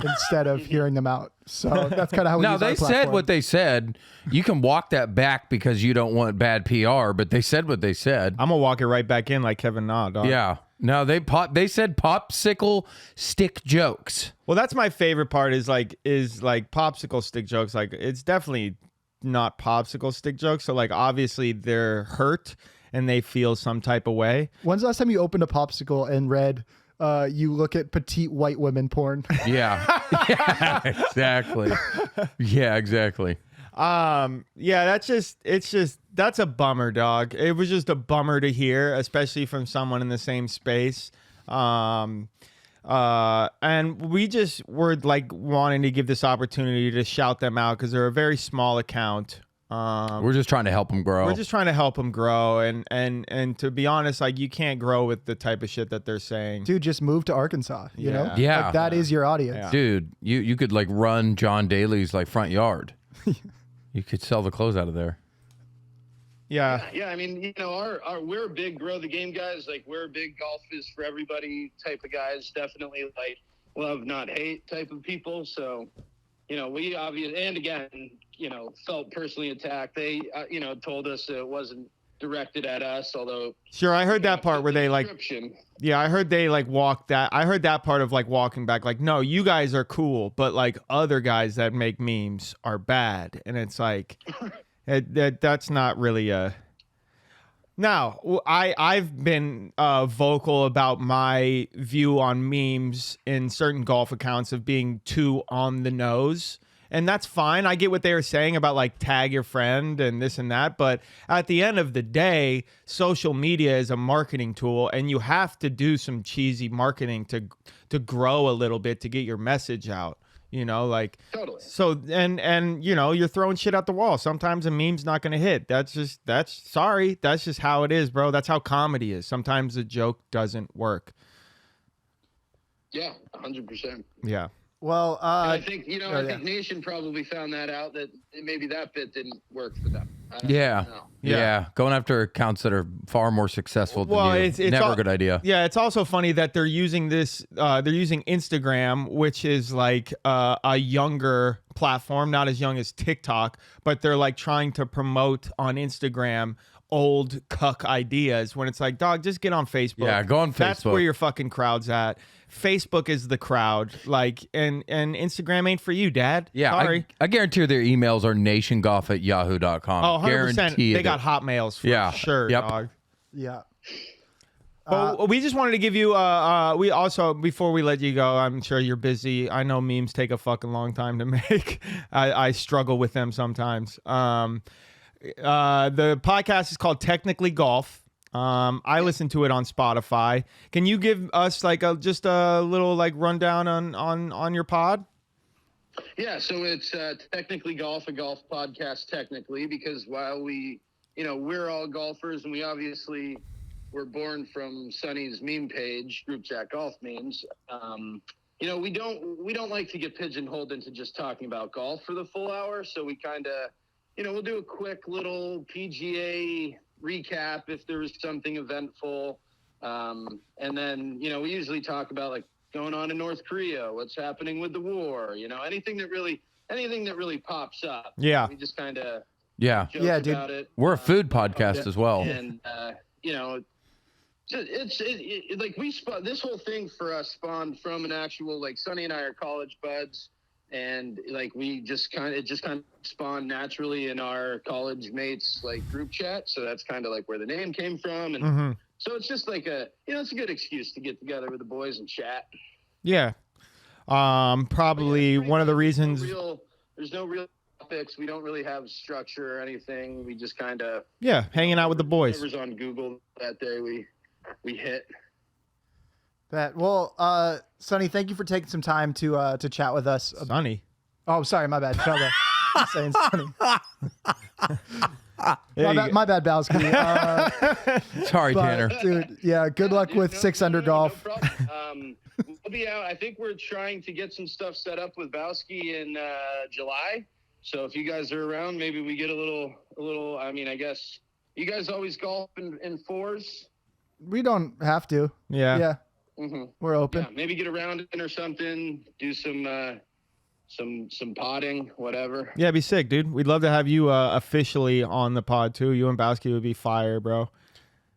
instead of hearing them out. So that's kind of how we No, use our they said platform. what they said. You can walk that back because you don't want bad PR, but they said what they said. I'm gonna walk it right back in like Kevin Na, dog. Yeah. No, they said popsicle stick jokes. Well, that's my favorite part is like popsicle stick jokes. Like it's definitely not popsicle stick jokes. So like obviously they're hurt and they feel some type of way. When's the last time you opened a popsicle and read, you look at petite white women porn? Yeah. Yeah, exactly. Yeah, exactly. Yeah, that's a bummer, dog. It was just a bummer to hear, especially from someone in the same space. And we just were like wanting to give this opportunity to shout them out because they're a very small account. We're just trying to help them grow. We're just trying to help them grow, and to be honest, like you can't grow with the type of shit that they're saying. Dude, just move to Arkansas, you know? Yeah. Like, that is your audience. Yeah. Dude, you could like run John Daly's like front yard. You could sell the clothes out of there. Yeah. Yeah, I mean, we're big grow the game guys. Like, we're big golf is for everybody type of guys. Definitely like love, not hate type of people. So, we obviously, and again, felt personally attacked. They, told us it wasn't directed at us, although. Sure, I heard that part where they like. Yeah, I heard they like walked that. I heard that part of like walking back. Like, no, you guys are cool, but like other guys that make memes are bad, and it's like, that's not really a. Now, I've been vocal about my view on memes in certain golf accounts of being too on the nose. And that's fine. I get what they were saying about like tag your friend and this and that. But at the end of the day, social media is a marketing tool and you have to do some cheesy marketing to grow a little bit to get your message out. Like Totally. So and you're throwing shit out the wall. Sometimes a meme's not gonna hit. That's just how it is, bro. That's how comedy is. Sometimes a joke doesn't work. Yeah, 100%. Yeah. Well, And I think, I think Nation probably found that out that maybe that bit didn't work for them. I don't know. Yeah. Going after accounts that are far more successful than you. It's Never a good idea. Yeah, it's also funny that they're using this. They're using Instagram, which is like a younger platform, not as young as TikTok, but they're like trying to promote on Instagram old cuck ideas when it's like, dog, just get on Facebook. Yeah, go on Facebook. That's where your fucking crowd's at. Facebook is the crowd, like, and Instagram ain't for you, Dad. Yeah, Sorry. I guarantee their emails are nationgolf@yahoo.com. Oh, 100%. Guarantee They it. got Hotmails for sure, Yep. dog. yeah. But we just wanted to give you, we also, before we let you go, I'm sure you're busy. I know memes take a fucking long time to make. I struggle with them sometimes. The podcast is called Technically Golf. I listen to it on Spotify. Can you give us like just a little like rundown on your pod? Yeah, so it's Technically Golf, a golf podcast technically, because while we're all golfers and we obviously were born from Sonny's meme page, group chat golf memes, we don't like to get pigeonholed into just talking about golf for the full hour. So we kind of, we'll do a quick little PGA recap if there was something eventful. And then, we usually talk about like going on in North Korea, what's happening with the war, anything that really pops up. Yeah. We just kind of Yeah. joke Yeah, dude. about it. We're a food podcast as well. And, it's like this whole thing for us spawned from an actual, like Sonny and I are college buds. And like it just kind of spawned naturally in our college mates like group chat. So that's kind of like where the name came from. And so it's just like it's a good excuse to get together with the boys and chat. Yeah. Probably one of the reasons. There's no real topics. We don't really have structure or anything. We just kind of hanging out with the boys. Whatever's on Google that day we hit. Well, Sonny, thank you for taking some time to chat with us. Sonny. Oh, sorry, my bad. Chubba. I'm saying Sonny. My bad, Bowski. Sorry, Tanner. Dude, yeah, good luck with 6 under golf. No problem. We'll be out. I think we're trying to get some stuff set up with Bowski in July. So if you guys are around, maybe we get a little. I mean, I guess You guys always golf in fours? We don't have to. Yeah. Yeah. Mm-hmm. We're open. Yeah, maybe get around in or something. Do some potting, whatever. Yeah, it'd be sick, dude. We'd love to have you officially on the pod too. You and Bowski would be fire, bro.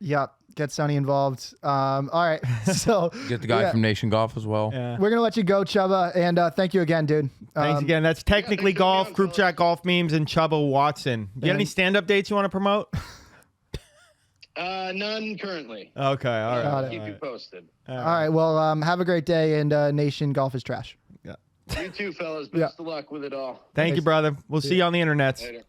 Yep. Get Sonny involved. All right. So Get the guy from Nation Golf as well. Yeah. we're gonna let you go, Chubba, and thank you again, dude. Thanks again. That's technically thanks golf, again, group chat golf memes, and Chubba Watson. You got any stand-up dates you want to promote? None currently. Okay, all right. Got it. Keep you posted. All right. Well, have a great day, and Nation Golf is trash. Yeah. You too, fellas. Best of luck with it all. Thank you, brother. We'll see you on the internet. Later.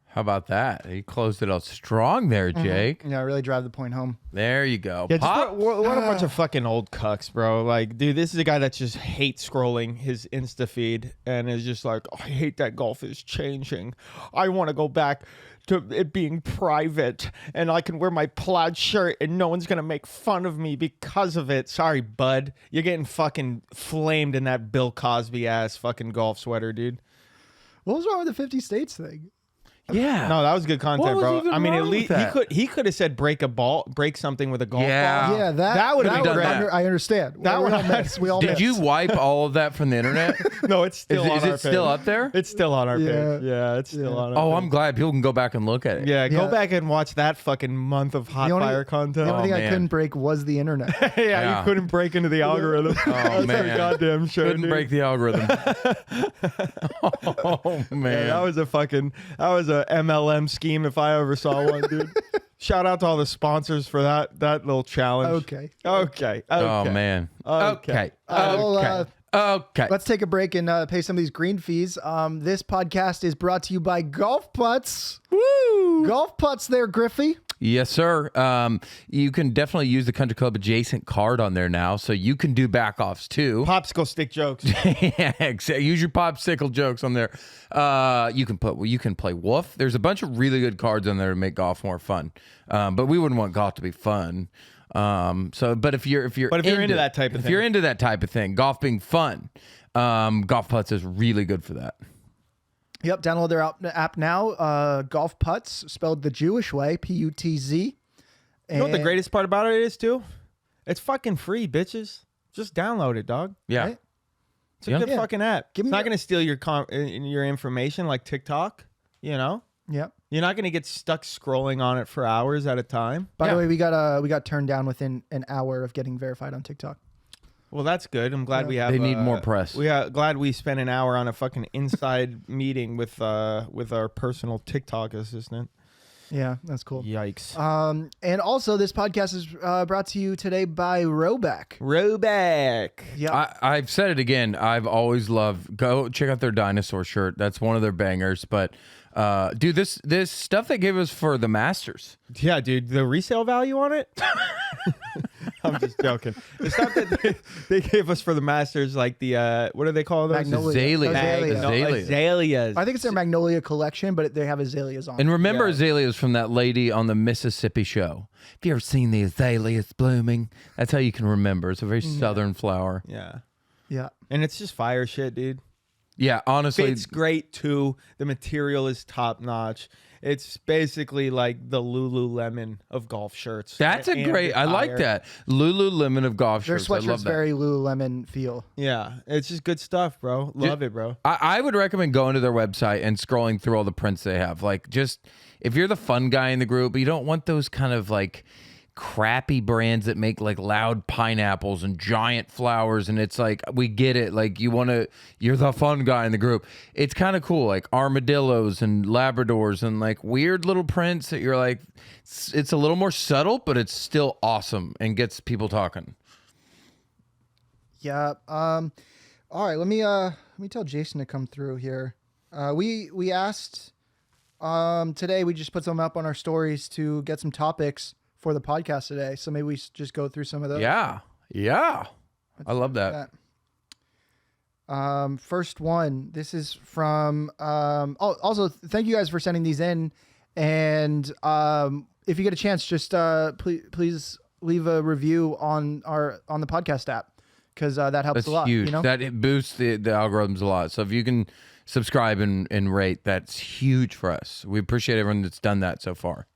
How about that? He closed it out strong there, Jake. Yeah, really drive the point home. There you go. Yeah, just Pop. what a bunch of fucking old cucks, bro. Like, dude, this is a guy that just hates scrolling his Insta feed and is just like, oh, I hate that golf is changing. I want to go back to it being private and I can wear my plaid shirt and no one's going to make fun of me because of it. Sorry, bud. You're getting fucking flamed in that Bill Cosby ass fucking golf sweater, dude. What was wrong with the 50 states thing? Yeah. No, that was good content, What was bro. even I mean, at wrong least with that? he could have said break something with a golf Yeah. ball. Yeah, That would've been done great. that. I understand. That we would- all miss. We all Did miss. you wipe all of that from the internet? No, it's still on Is our it still page. up there? It's still on our Yeah. page. Yeah, it's still on our Oh, page. I'm glad people can go back and look at it. Yeah, go Yeah. back and watch that fucking month of hot The only- fire content. The only thing I man. couldn't break was the internet. yeah, Yeah. you couldn't break into the algorithm. That's man. our goddamn show, Couldn't dude. break the algorithm. Oh man. Yeah, that was a MLM scheme if I ever saw one, dude. Shout out to all the sponsors for that little challenge. Okay. Oh man. Okay. Well, Okay. Let's take a break and pay some of these green fees. This podcast is brought to you by Golf Putts. Woo! Golf Putts there, Griffey. Yes, sir. You can definitely use the Country Club adjacent card on there now, so you can do back offs too. Popsicle stick jokes. Yeah, exactly. Use your popsicle jokes on there. You can play Woof. There's a bunch of really good cards on there to make golf more fun. But we wouldn't want golf to be fun. But if you're into that type of if thing. you're into that type of thing, golf being fun, Golf Putts is really good for that. Yep, download their app now. Golf Putts, spelled the Jewish way, P-U-T-Z. You know what the greatest part about it is too? It's fucking free, bitches. Just download it, dog. Yeah. Right? It's a good Yeah. fucking app. Give It's me not your- going to steal your information like TikTok, you know? Yep. You're not going to get stuck scrolling on it for hours at a time. By Yeah. the way, we got turned down within an hour of getting verified on TikTok. Well, that's good. I'm glad we have. They need more press. We are glad we spent an hour on a fucking inside meeting with our personal TikTok assistant. Yeah, that's cool. Yikes. And also, this podcast is brought to you today by Roback. Roback. Yeah. I've said it again. I've always loved. Go check out their dinosaur shirt. That's one of their bangers. But dude, this stuff they gave us for the Masters. Yeah, dude. The resale value on it. I'm just joking. The stuff that they gave us for the Masters, like the what do they call those? Magnolia. Azaleas. I think it's their Magnolia collection, but they have azaleas on. And remember Yeah. azaleas from that lady on the Mississippi show. Have you ever seen the azaleas blooming? That's how you can remember. It's a very southern flower. Yeah. Yeah. And it's just fire shit, dude. Yeah, honestly, Fits great too. The material is top notch. It's basically like the Lululemon of golf shirts. that's a And great. I like attire. that Lululemon of golf Their shirts. I love sweatshirt's that. very Lululemon feel. Yeah, it's just good stuff, bro. Love it, bro. I would recommend going to their website and scrolling through all the prints they have. Like, just if you're the fun guy in the group, but you don't want those kind of like crappy brands that make like loud pineapples and giant flowers, and it's like, we get it, like you're the fun guy in the group. It's kind of cool, like armadillos and labradors and like weird little prints that you're like, it's a little more subtle, but it's still awesome and gets people talking. Yeah. All right. Let me tell Jason to come through here. We asked today. We just put some up on our stories to get some topics for the podcast today. So maybe we just go through some of those. Yeah I love that. First one. This is from. Also, thank you guys for sending these in. And if you get a chance, just please leave a review on the podcast app. because that helps That's a lot. huge. You know? That it boosts the algorithms a lot. So if you can subscribe and rate, that's huge for us. We appreciate everyone that's done that so far.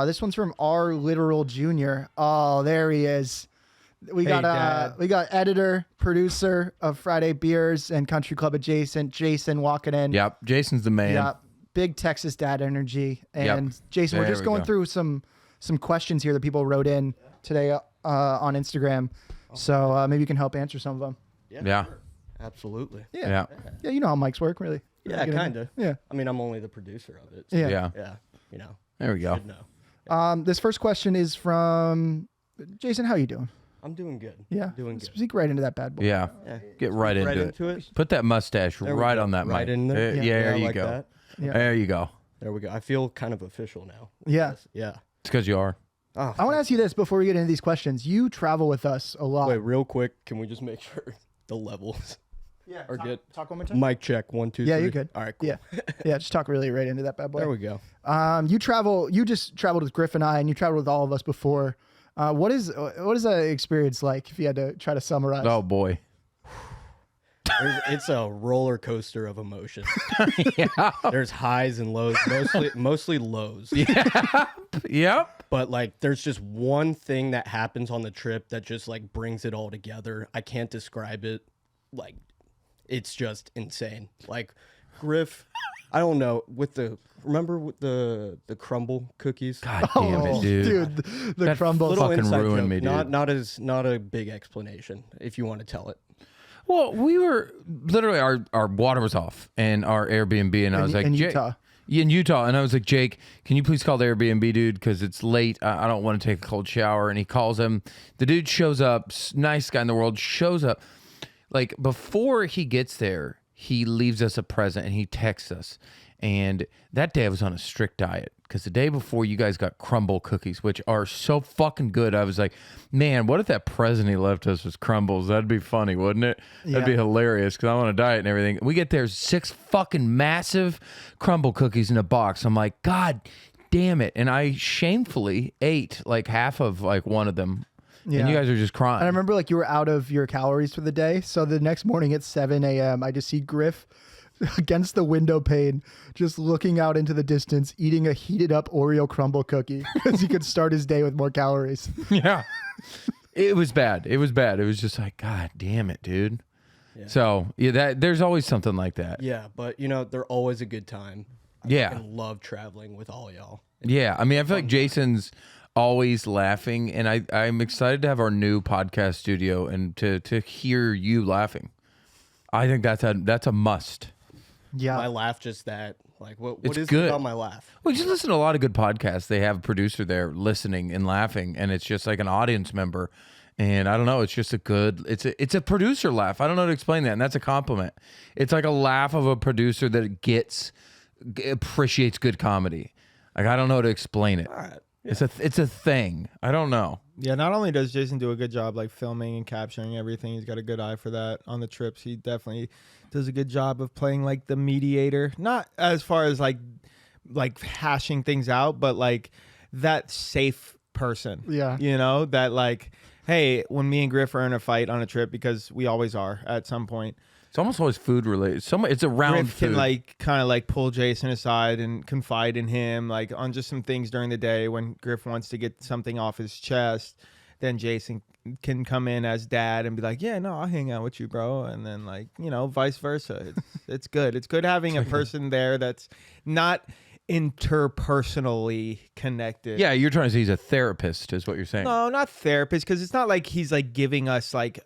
This one's from R Literal Jr. Oh, there he is. We got editor, producer of Friday Beers and Country Club Adjacent, Jason walking in. Yep, Jason's the man. Yeah, big Texas dad energy. And Jason, we're There just we going go. through some questions here that people wrote in today on Instagram. So maybe you can help answer some of them. Yeah. Sure. Absolutely. Yeah. Yeah, you know how mics work, really. Yeah, Really kind of. Yeah. I mean, I'm only the producer of it. So Yeah. Yeah. yeah. You know. There we go. Should know. This first question is from Jason. How you doing? I'm doing good. Yeah. Doing good. Speak right into that bad boy. Yeah. Yeah. Get right into it. it. Put that mustache There we right go. on that Right mic. in there. Yeah, there I you like go. that. Yeah. There you go. There we go. I feel kind of official now. Yeah. Yeah. It's because you are. Oh, I want to ask you this before we get into these questions. You travel with us a lot. wait, real quick. Can we just make sure the levels yeah. are good? Talk one more time. Mic check. 1, 2, Yeah, 3. you're good. All right. Cool. Yeah. Yeah. Just talk really right into that bad boy. There we go. You just traveled with Griff and I, and you traveled with all of us before. What is that experience like if you had to try to summarize? Oh, boy. It's a roller coaster of emotion. Yeah. There's highs and lows, mostly lows. Yep. But like, there's just one thing that happens on the trip that just like brings it all together. I can't describe it. Like, it's just insane. Like, Griff, I don't know. Remember with the crumble cookies? God damn it, dude. the That crumble. Little fucking inside ruined joke. me, dude. Not a big explanation if you want to tell it. Well, we were literally our water was off and our Airbnb, and I was like, in Jake, Utah. in Utah, and I was like, Jake, can you please call the Airbnb dude because it's late. I don't want to take a cold shower. And he calls him. The dude shows up, nice guy in the world, shows up. Like before he gets there, he leaves us a present and he texts us. And that day I was on a strict diet because the day before you guys got crumble cookies, which are so fucking good. I was like, man, what if that present he left us was crumbles? That'd be funny, wouldn't it? That'd be hilarious because I'm on a diet and everything. We get there, 6 fucking massive crumble cookies in a box. I'm like, God damn it. And I shamefully ate like half of like one of them. Yeah. And you guys are just crying. And I remember like you were out of your calories for the day. So the next morning at 7 a.m., I just see Griff against the window pane, just looking out into the distance, eating a heated up Oreo crumble cookie because he could start his day with more calories. Yeah. It was bad. It was bad. It was just like, God damn it, dude. Yeah. So yeah, there's always something like that. Yeah, but you know, they're always a good time. Yeah. I love traveling with all y'all. Yeah. I mean, I feel like Jason's always laughing, and I'm excited to have our new podcast studio and to hear you laughing. I think that's a must. Yeah. My laugh just that. Like what It's is good. it about my laugh? Well, you just listen to a lot of good podcasts. They have a producer there listening and laughing, and it's just like an audience member. And I don't know, it's just it's a producer laugh. I don't know how to explain that, and that's a compliment. It's like a laugh of a producer that appreciates good comedy. Like I don't know how to explain it. All right. It's a thing. I don't know. Yeah, not only does Jason do a good job like filming and capturing everything, he's got a good eye for that on the trips. He definitely does a good job of playing like the mediator, not as far as like hashing things out, but like that safe person. Yeah. You know, that like, hey, when me and Griff are in a fight on a trip, because we always are at some point, It's almost always food related. It's around Griff food. can like kind of like pull Jason aside and confide in him like on just some things during the day when Griff wants to get something off his chest. Then Jason can come in as dad and be like, yeah, no, I'll hang out with you, bro. And then like, you know, vice versa. It's good. It's good having a person there that's not interpersonally connected. Yeah, you're trying to say he's a therapist, is what you're saying. No, not therapist, because it's not like he's like giving us like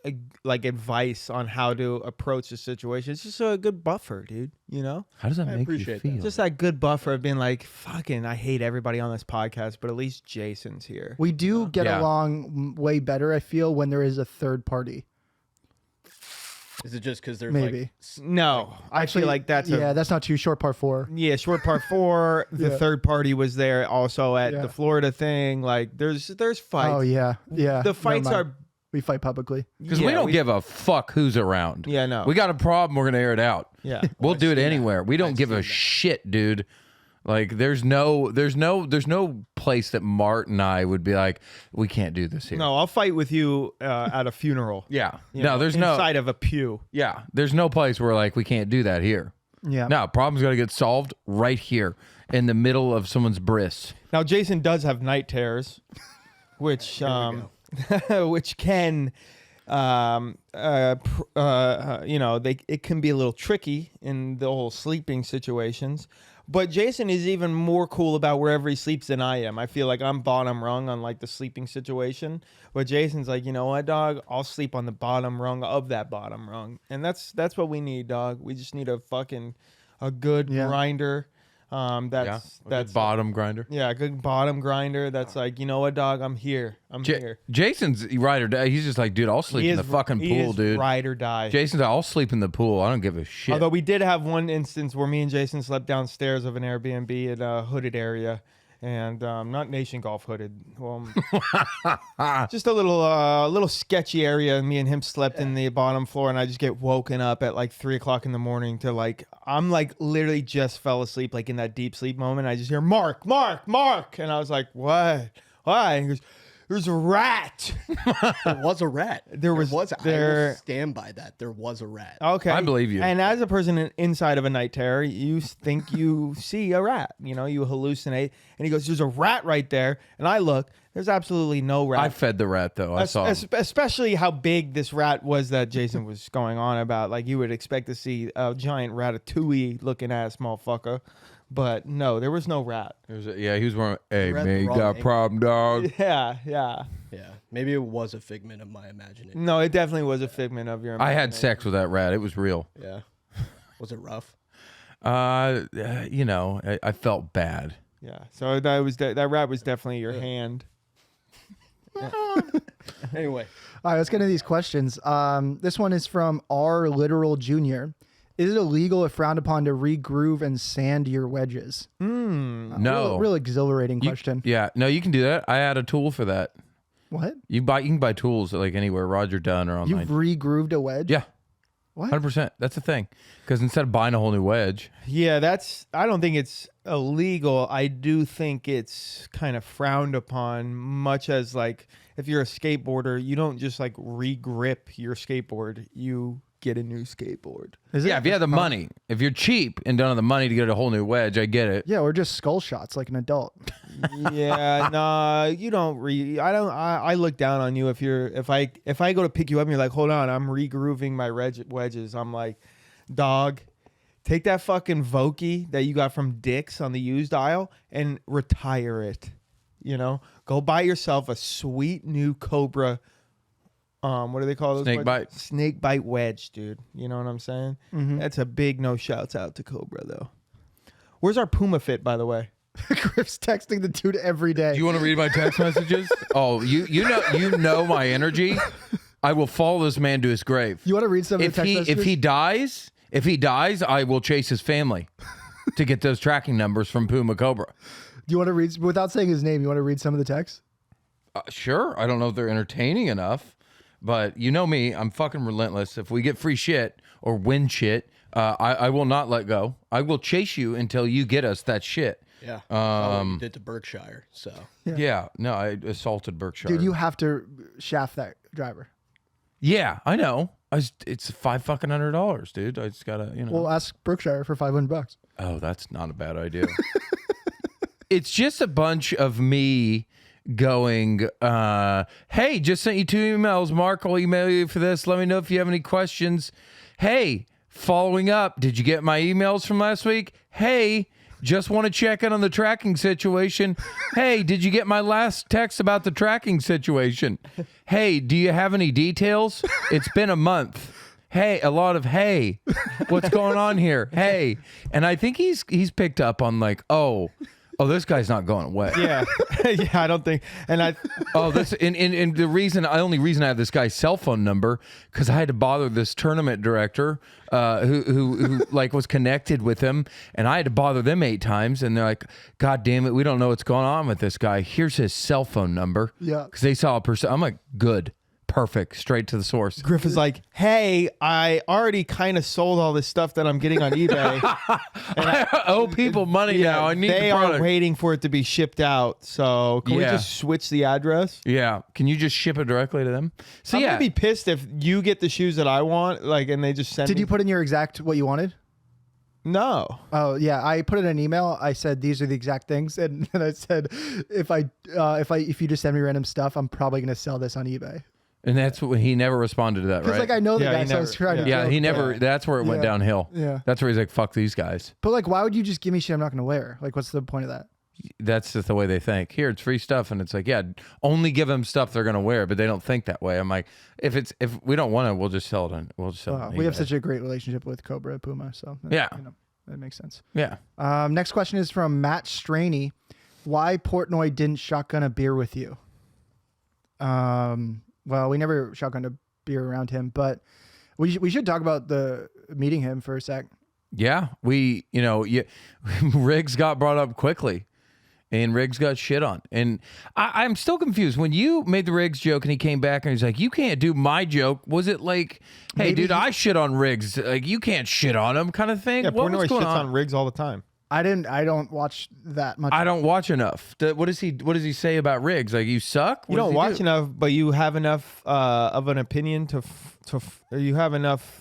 advice on how to approach the situation. It's just a good buffer, dude. You know, How does that make you appreciate feel? that. just that good buffer of being like, fucking, I hate everybody on this podcast, but at least Jason's here. We do get Yeah. along way better, I feel, when there is a third party. Is it just because there's Maybe. like No, I feel like that's that's not too short. Part 4. yeah, short part 4. The Yeah. third party was there also at Yeah. the Florida thing. Like, there's fights. Oh yeah, yeah. The fights Never mind. are we fight publicly. Because we don't give a fuck who's around. Yeah, no. We got a problem, we're going to air it out. Yeah. We'll do it anywhere. We don't give a shit, dude. Like there's no place that Mart and I would be like, we can't do this here. No, I'll fight with you at a funeral. Yeah. You No, know, there's inside of a pew. Yeah. There's no place where like we can't do that here. Yeah. No, problem's got to get solved right here in the middle of someone's bris. Now, Jason does have night terrors, which which can, it can be a little tricky in the whole sleeping situations. But Jason is even more cool about wherever he sleeps than I am. I feel like I'm bottom rung on like the sleeping situation, but Jason's like, you know what, dog? I'll sleep on the bottom rung of that bottom rung, and that's what we need, dog. We just need a good grinder. That's bottom grinder. Yeah, a good bottom grinder. That's like, you know what, dog? I'm here. I'm here. Jason's ride or die. He's just like, dude, I'll sleep in the fucking pool, dude. Ride or die. Jason's like, I'll sleep in the pool. I don't give a shit. Although we did have one instance where me and Jason slept downstairs of an Airbnb in a hooded area, and not Nation Golf hooded. Well, just a little sketchy area. And me and him slept in the bottom floor, and I just get woken up at like 3 o'clock in the morning to like, I'm like literally just fell asleep, like in that deep sleep moment. I just hear Mark, and I was like, what? Why? And he goes, there's a rat. There was a rat. There was. I will stand by that. There was a rat. Okay, I believe you. And as a person inside of a night terror, you think you see a rat. You know, you hallucinate. And he goes, "There's a rat right there." And I look. There's absolutely no rat. I fed the rat though. I saw him. Especially how big this rat was that Jason was going on about. Like you would expect to see a giant ratatouille looking ass motherfucker. But no, there was no rat. He was wearing. Hey Rat man, you wrong got a name. problem, dog? Yeah. Yeah, maybe it was a figment of my imagination. No, it definitely was a figment of your I imagination. had sex with that rat. It was real. Yeah, was it rough? I felt bad. Yeah. So that rat was definitely your hand. Anyway, All right, let's get into these questions. This one is from R. Literal Jr. Is it illegal or frowned upon to re-groove and sand your wedges? No. Real exhilarating question. No, you can do that. I had a tool for that. What? You can buy tools like anywhere, Roger Dunn or online. You've re-grooved a wedge? Yeah, What? 100%. That's the thing. Because instead of buying a whole new wedge, Yeah, I don't think it's illegal. I do think it's kind of frowned upon, much as like if you're a skateboarder, you don't just like re-grip your skateboard. You get a new skateboard. Is if you have the money, if you're cheap and don't have the money to get a whole new wedge, I get it. Yeah, or just skull shots like an adult. Yeah, nah, you don't I look down on you if I go to pick you up and you're like, hold on, I'm re-grooving my wedges. I'm like, dog, take that fucking Vokey that you got from Dick's on the used aisle and retire it. You know, go buy yourself a sweet new Cobra. What do they call those? Snake bite. Snake bite wedge, dude. You know what I'm saying? That's a big no shouts out to Cobra though. Where's our Puma Fit, by the way? Griff's texting the dude every day. Do you want to read my text messages? Oh, you know my energy. I will follow this man to his grave. You want to read some of the text messages? If he dies, I will chase his family to get those tracking numbers from Puma Cobra. Do you want to read, without saying his name, you want to read some of the texts? Sure. I don't know if they're entertaining enough, but you know me, I'm fucking relentless. If we get free shit or win shit, I will not let go. I will chase you until you get us that shit. yeah, what you did to Berkshire. So Yeah. No, I assaulted Berkshire. Dude, you have to shaft that driver. Yeah, I know. It's $500, dude. I just gotta, We'll ask Berkshire for $500. Oh, that's not a bad idea. It's just a bunch of me going, hey, just sent you 2 emails. Mark, I'll email you for this. Let me know if you have any questions. Hey, following up, did you get my emails from last week? Hey, just want to check in on the tracking situation. Hey, did you get my last text about the tracking situation? Hey, do you have any details? It's been a month. Hey, a lot of hey. What's going on here? Hey. And I think he's picked up on like, oh, this guy's not going away. Yeah, yeah. I don't think. And I. This and the only reason I have this guy's cell phone number because I had to bother this tournament director who like was connected with him, and I had to bother them 8 times, and they're like, "God damn it, we don't know what's going on with this guy. Here's his cell phone number." Yeah, because they saw a person. I'm like, good, Perfect. Straight to the source. Griff is like, hey, I already kind of sold all this stuff that I'm getting on eBay. I owe people money now. I need they the are product. waiting for it to be shipped out. So can we Yeah. just switch the address? Yeah. Can you just ship it directly to them? So I'm yeah. gonna be pissed if you get the shoes that I want, like, and they just send. Did me- you put in your exact what you wanted? No. Oh yeah, I put in an email. I said these are the exact things, and then I said if you just send me random stuff, I'm probably gonna sell this on eBay. And that's what he never responded to that, Because right? like I know the Yeah, guy, he so I was never- trying to. yeah, joke, he but- never. That's where it went Yeah. downhill. Yeah. That's where he's like, "Fuck these guys." But like, why would you just give me shit I'm not gonna wear? Like, what's the point of that? That's just the way they think. Here, it's free stuff, and it's like, yeah, only give them stuff they're gonna wear, but they don't think that way. I'm like, if we don't want it, we'll just sell it on. We'll just sell it. Wow, On we have eBay. such a great relationship with Cobra Puma, so Yeah. that makes sense. Yeah. Next question is from Matt Straney. Why Portnoy didn't shotgun a beer with you? Well, we never shotgunned a beer around him, but we should talk about the meeting him for a sec. Yeah, Riggs got brought up quickly, and Riggs got shit on. And I'm still confused. When you made the Riggs joke and he came back and he's like, you can't do my joke, was it like, hey, Maybe dude, I shit on Riggs. Like, you can't shit on him kind of thing? Yeah, What was Portnoy going shits on? on Riggs all the time. I don't watch that much. I don't watch enough. What does he say about Riggs? Like, you suck? You What does don't he watch do? enough, but you have enough of an opinion you have enough.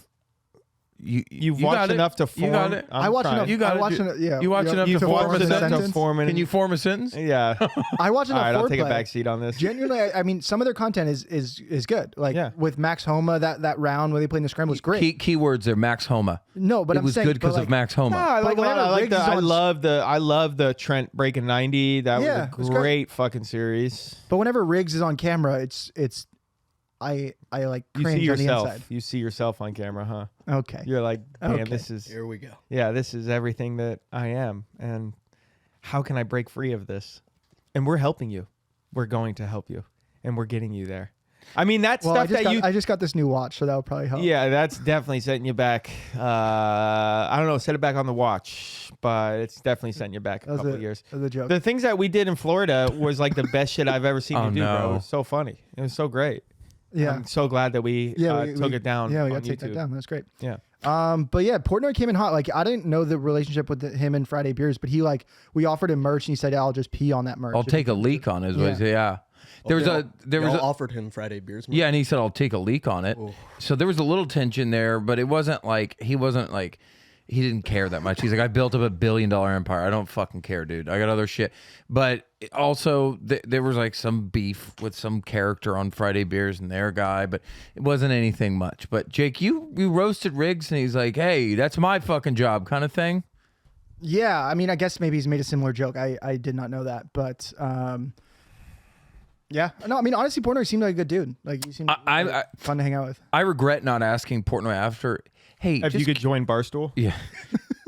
You've you watched got it. enough to form. You got it. I watch trying. enough. You got I it. watch You- enough. Yeah, you watch enough to You've form watched a enough sentence? to form an. Can you form a sentence? Yeah. I watch All enough. right, I'll take a foreplay. back seat on this. Genuinely, I mean, some of their content is good. Like Yeah. with Max Homa, that round where they played in the scramble was great. Keywords are Max Homa. No, but it I'm was saying good because but of like, Max Homa. No, I like But a lot. whenever I like Riggs the. is on- I love the Trent breaking 90. That Yeah, was it's a great. great fucking series. But whenever Riggs is on camera, it's I like You cringe see on the yourself. inside. You see yourself on camera, huh? Okay. You're like, damn, Okay. this is. Here we go. Yeah, this is everything that I am, and how can I break free of this? And we're helping you. We're going to help you, and we're getting you there. I mean, that Well, stuff that you. I just got this new watch, so that will probably help. Yeah, that's definitely setting you back. I don't know, set it back on the watch, but it's definitely setting you back a That was couple a, years. that was a joke. The things that we did in Florida was like the best shit I've ever seen Oh, you do, bro. no. It was so funny. It was so great. yeah. I'm so glad that we, took it down. Yeah, we on got to take that YouTube. down. That's great. Yeah. But yeah, Portnoy came in hot. Like I didn't know the relationship with him and Friday Beers, but we offered him merch, and he said, "I'll just pee on that merch." I'll take a leak on his ways. Yeah. There was Y'all a offered him Friday beers. yeah, and he said I'll take a leak on it. So there was a little tension there, but it wasn't like he didn't care that much. He's like, I built up $1 billion empire. I don't fucking care, dude. I got other shit. But also there was like some beef with some character on Friday Beers and their guy, but it wasn't anything much. But Jake, you roasted Riggs, and he's like, hey, that's my fucking job, kind of thing. Yeah, I mean, I guess maybe he's made a similar joke. I did not know that, but yeah, no, I mean, honestly, Portnoy seemed like a good dude. Like he seemed I fun to hang out with. I regret not asking Portnoy after. Hey, If you could join Barstool. Yeah.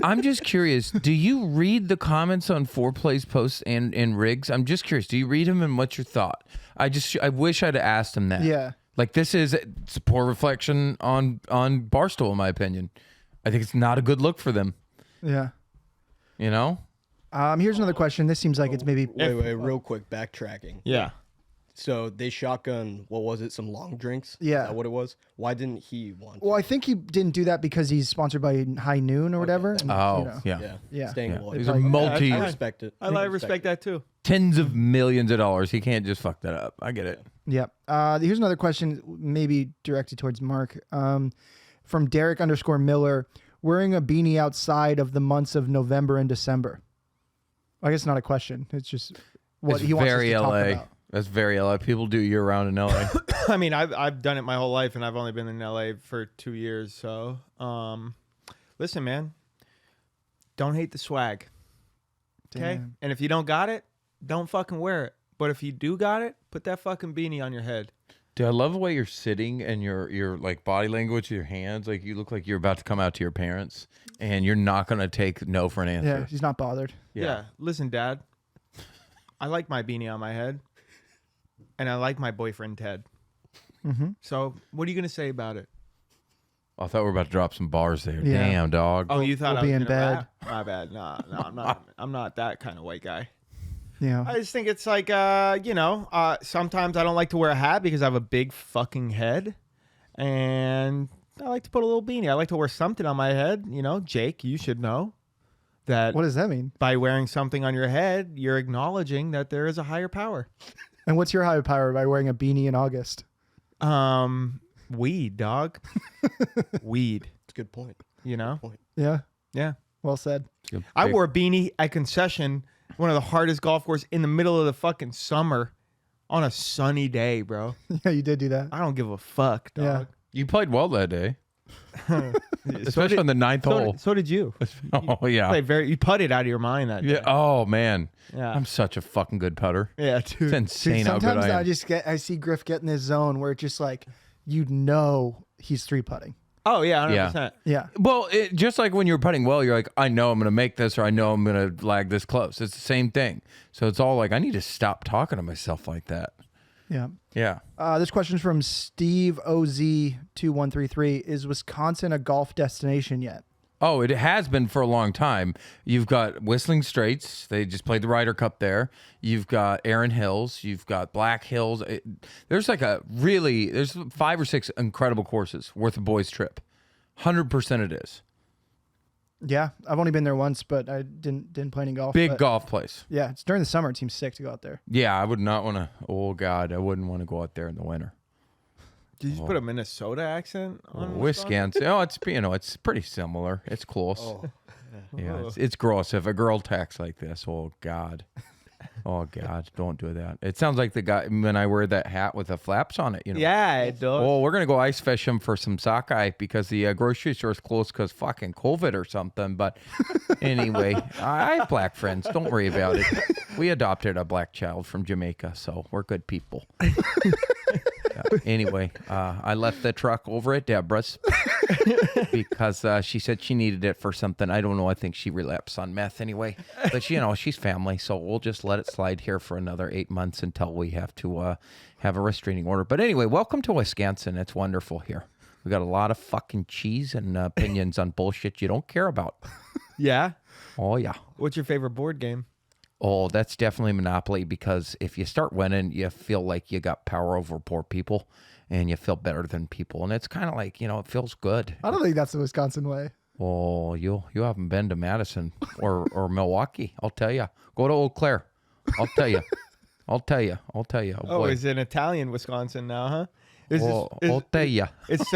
I'm just curious. Do you read the comments on Foreplay's posts and Riggs? I'm just curious. Do you read them, and what's your thought? I wish I'd asked him that. Yeah. Like it's a poor reflection on Barstool, in my opinion. I think it's not a good look for them. Yeah. You know? Here's another question. This seems like it's maybe. Wait, real quick, backtracking. Yeah. So they shotgun, what was it, some long drinks? Yeah. Is that what it was? Why didn't he want to? Well, I think he didn't do that because he's sponsored by High Noon or whatever. and, Oh, you know. yeah. Yeah. Staying Yeah. loyal. These are probably- multi I respect it. I respect that too. tens of millions of dollars. He can't just fuck that up. I get it. Yep. Here's another question, maybe directed towards Mark. From Derek_Miller, wearing a beanie outside of the months of November and December. I guess not a question. It's just what It's he wants us very to talk LA. about. That's very LA. People do year round in LA. I mean, I've done it my whole life, and I've only been in LA for 2 years. So, listen, man, don't hate the swag. Okay, Damn. and if you don't got it, don't fucking wear it. But if you do got it, put that fucking beanie on your head. Dude, I love the way you're sitting and your like body language, your hands, like you look like you're about to come out to your parents, and you're not gonna take no for an answer. Yeah, he's not bothered. Yeah. Listen, Dad, I like my beanie on my head, and I like my boyfriend Ted. Mm-hmm. So, what are you gonna say about it? I thought we were about to drop some bars there. Yeah. Damn, dog. Oh, you thought we'll I was be in gonna bed. rap? My bad. No, I'm not. I'm not that kind of white guy. Yeah. I just think it's like, sometimes I don't like to wear a hat because I have a big fucking head. And I like to put a little beanie. I like to wear something on my head. You know, Jake, you should know that What does that mean? by wearing something on your head, you're acknowledging that there is a higher power. And what's your higher power by wearing a beanie in August? Weed, dog. Weed, It's a good point. you know? Yeah. Yeah. Well said. I wore a beanie at concession, one of the hardest golf courses in the middle of the fucking summer on a sunny day, bro. Yeah, you did do that. I don't give a fuck, Yeah. dog. You played well that day, especially did- on the ninth hole. So did you. Oh yeah. You putted out of your mind that Yeah. day. Oh man. Yeah. I'm such a fucking good putter. Yeah, It's dude. insane how good Sometimes I am. I see Griff get in this zone where it's just like, you know, he's 3-putting. Oh, yeah, 100%. Yeah. Yeah. Well, just like when you're putting well, you're like, I know I'm going to make this, or I know I'm going to lag this close. It's the same thing. So it's all like, I need to stop talking to myself like that. Yeah. Yeah. This question's from Steve OZ2133. Is Wisconsin a golf destination yet? Oh, it has been for a long time. You've got Whistling Straits. They just played the Ryder Cup there. You've got Erin Hills. You've got Black Hills. There's 5 or 6 incredible courses worth a boys' trip. 100% it is. Yeah. I've only been there once, but I didn't play any golf. Big but golf place. Yeah. It's during the summer. It seems sick to go out there. Yeah, I would not want to. Oh, God. I wouldn't want to go out there in the winter. Did you put a Minnesota accent on Wisconsin. Oh, it's pretty similar. It's close. Oh, Yeah, it's gross. If a girl talks like this, oh God, oh God, don't do that. It sounds like the guy when I wear that hat with the flaps on it. You know. Yeah, it does. Oh, we're gonna go ice fishing for some sockeye because the grocery store's closed because fucking COVID or something. But anyway, I have black friends. Don't worry about it. We adopted a black child from Jamaica, so we're good people. Anyway, I left the truck over at Deborah's because she said she needed it for something. I don't know. I think she relapsed on meth anyway. But, she's family, so we'll just let it slide here for another 8 months until we have to have a restraining order. But anyway, welcome to Wisconsin. It's wonderful here. We got a lot of fucking cheese and opinions on bullshit you don't care about. Yeah? Oh, yeah. What's your favorite board game? Oh, that's definitely Monopoly because if you start winning, you feel like you got power over poor people and you feel better than people. And it's kind of like, it feels good. I don't think that's the Wisconsin way. Oh, you haven't been to Madison or Milwaukee. I'll tell you. Go to Eau Claire. I'll tell you. I'll tell you. Oh, Oh, boy. it's in Italian Wisconsin now, huh? I'll tell you. It's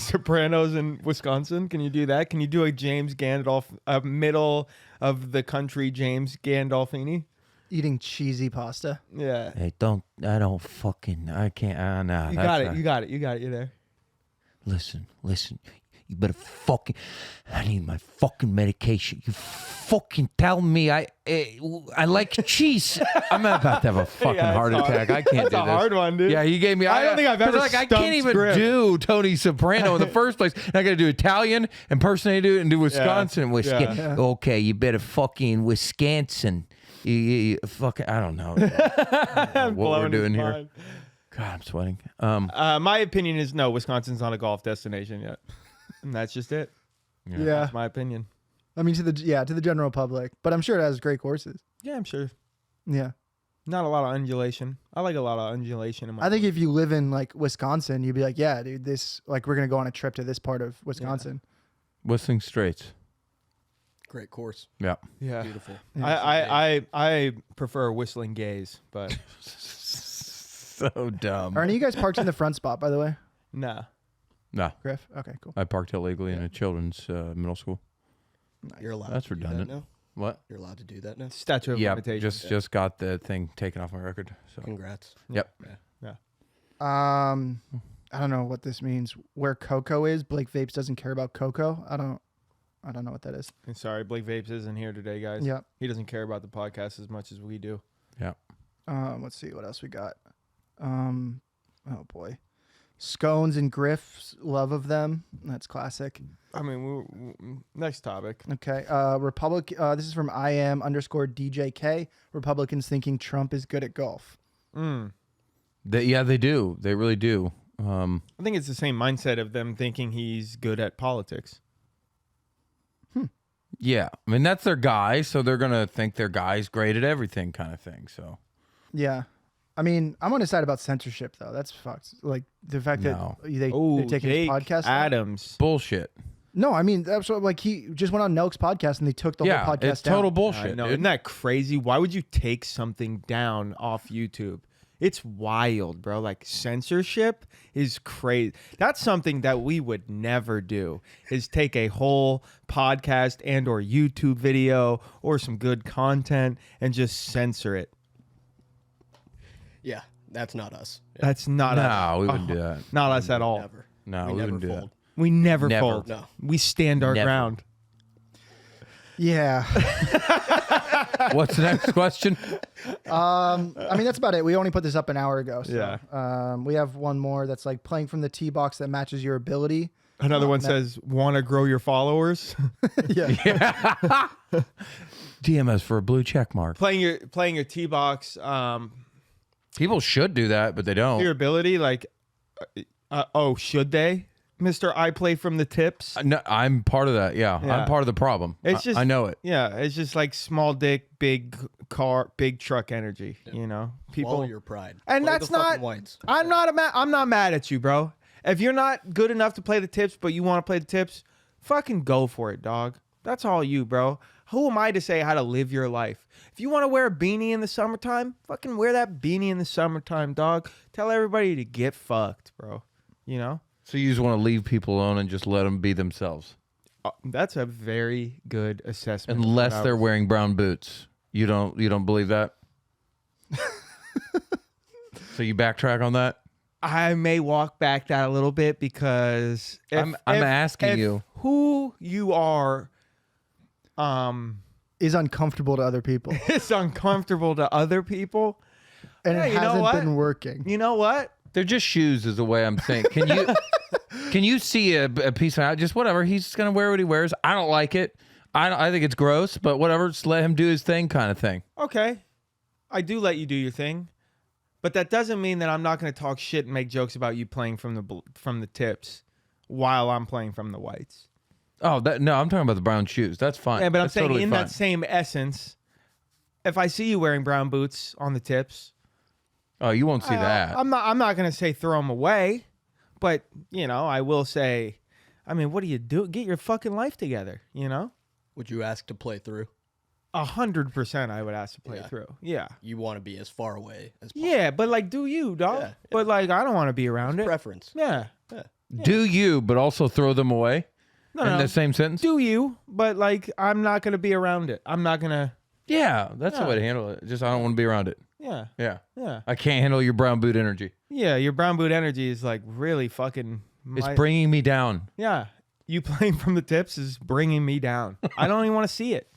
Sopranos in Wisconsin. Can you do that? Can you do a James Gandalf, a middle of the country James Gandolfini? Eating cheesy pasta. Yeah. Hey, I can't. Nah, You got it. You got it. You're there. Listen. You better I need my fucking medication. You fucking tell me I like cheese. I'm about to have a fucking Yeah, it's heart hard. attack. I can't That's do a this. hard one, dude. Yeah, you gave me. I don't think I've ever I can't stumped even Griff. do Tony Soprano in the first place. And I got to do Italian, impersonate it, and do Wisconsin. Yeah. Okay, you better fucking Wisconsin. You fucking. I don't know what we're Blowing doing his here. mind. God, I'm sweating. My opinion is no, Wisconsin's not a golf destination yet. And that's just it. Yeah. That's my opinion. I mean, to the general public, but I'm sure it has great courses. Yeah, I'm sure. Yeah. Not a lot of undulation. I like a lot of undulation in my I think if you live in like Wisconsin, you'd be like, yeah, dude, we're going to go on a trip to this part of Wisconsin. Whistling Straits. great course. Yeah. Yeah. Beautiful. I prefer whistling gays, but So dumb. Are any of you guys parked in the front spot, by the way? nah. No, Griff? Okay, cool. I parked illegally in a children's middle school. You're allowed That's to do that redundant. now? What? You're allowed to do that now? Statute of Yeah, limitations. just got the thing taken off my record. So Congrats. yep. I don't know what this means. Where Coco is, Blake Vapes doesn't care about Coco. I don't know what that is. And sorry, Blake Vapes isn't here today, guys. Yeah. He doesn't care about the podcast as much as we do. Yeah. Let's see what else we got. Oh boy, scones and Griff's love of them. That's classic. I mean, next topic. Okay. This is from IM_DJK. Republicans thinking Trump is good at golf. They do. They really do. I think it's the same mindset of them thinking he's good at politics. Yeah. I mean, that's their guy, so they're going to think their guy's great at everything kind of thing. So, Yeah. I mean, I'm on his side about censorship, though. That's fucked. Like, the fact No. that they're taking his Jake podcast. Adams. bullshit. No, I mean, that's what, like, he just went on Nelk's podcast and they took the Yeah, whole podcast it's down. total I bullshit, know. dude. Isn't that crazy? Why would you take something down off YouTube? It's wild, bro. Like censorship is crazy. That's something that we would never do is take a whole podcast and or YouTube video or some good content and just censor it. Yeah, that's not us. That's not us. No, we wouldn't do that. Not us at all. Never. No, we never wouldn't do that. fold. We never Never. fold. No. We stand our Never. ground. Yeah. What's the next question? I mean, that's about it. We only put this up an hour ago. So, Yeah. we have one more that's like playing from the tee box that matches your ability. Another one says, "Want to grow your followers?" Yeah. DM us for a blue check mark. playing your tee box. People should do that, but they don't. Your ability, like, should they, Mister? I play from the tips. No, I'm part of that. Yeah, Yeah. I'm part of the problem. It's just I know it. Yeah, it's just like small dick, big car, big truck energy. You know, people. Swallow your pride. And Play that's the fucking not. whites. I'm not mad at you, bro. If you're not good enough to play the tips, but you want to play the tips, fucking go for it, dog. That's all you, bro. Who am I to say how to live your life? If you want to wear a beanie in the summertime, fucking wear that beanie in the summertime, dog. Tell everybody to get fucked, bro. You know? So you just want to leave people alone and just let them be themselves, That's a very good assessment. of unless what I they're was- wearing brown boots. You don't believe that? So you backtrack on that? I may walk back that a little bit because I'm asking you. who you are Is uncomfortable to other people. is uncomfortable to other people. And Yeah, it you know hasn't what? been working. You know what? They're just shoes, is the way I'm saying. Can you see a piece of just whatever? He's gonna wear what he wears. I don't like it. I think it's gross, but whatever. Just let him do his thing, kind of thing. Okay. I do let you do your thing. But that doesn't mean that I'm not going to talk shit and make jokes about you playing from the tips while I'm playing from the whites. Oh, no, I'm talking about the brown shoes. That's fine. Yeah, but I'm That's saying totally in fine. that same essence, if I see you wearing brown boots on the tips, Oh, you won't see that. I'm not going to say throw them away, but you know, I will say, I mean, what do you do? Get your fucking life together, you know? Would you ask to play through? 100% I would ask to play Yeah. through. Yeah. You want to be as far away as possible. Yeah, but like, do you, dog? Yeah, yeah. But like, I don't want to be around it. Preference. Yeah. Do you, but also throw them away No, in no. the same sentence? Do you? But like, I'm not going to be around it. I'm not going to. Yeah, that's the Yeah. way to handle it. Just I don't want to be around it. Yeah. Yeah. Yeah. I can't handle your brown boot energy. Yeah. Your brown boot energy is like really fucking. It's bringing me down. Yeah. You playing from the tips is bringing me down. I don't even want to see it.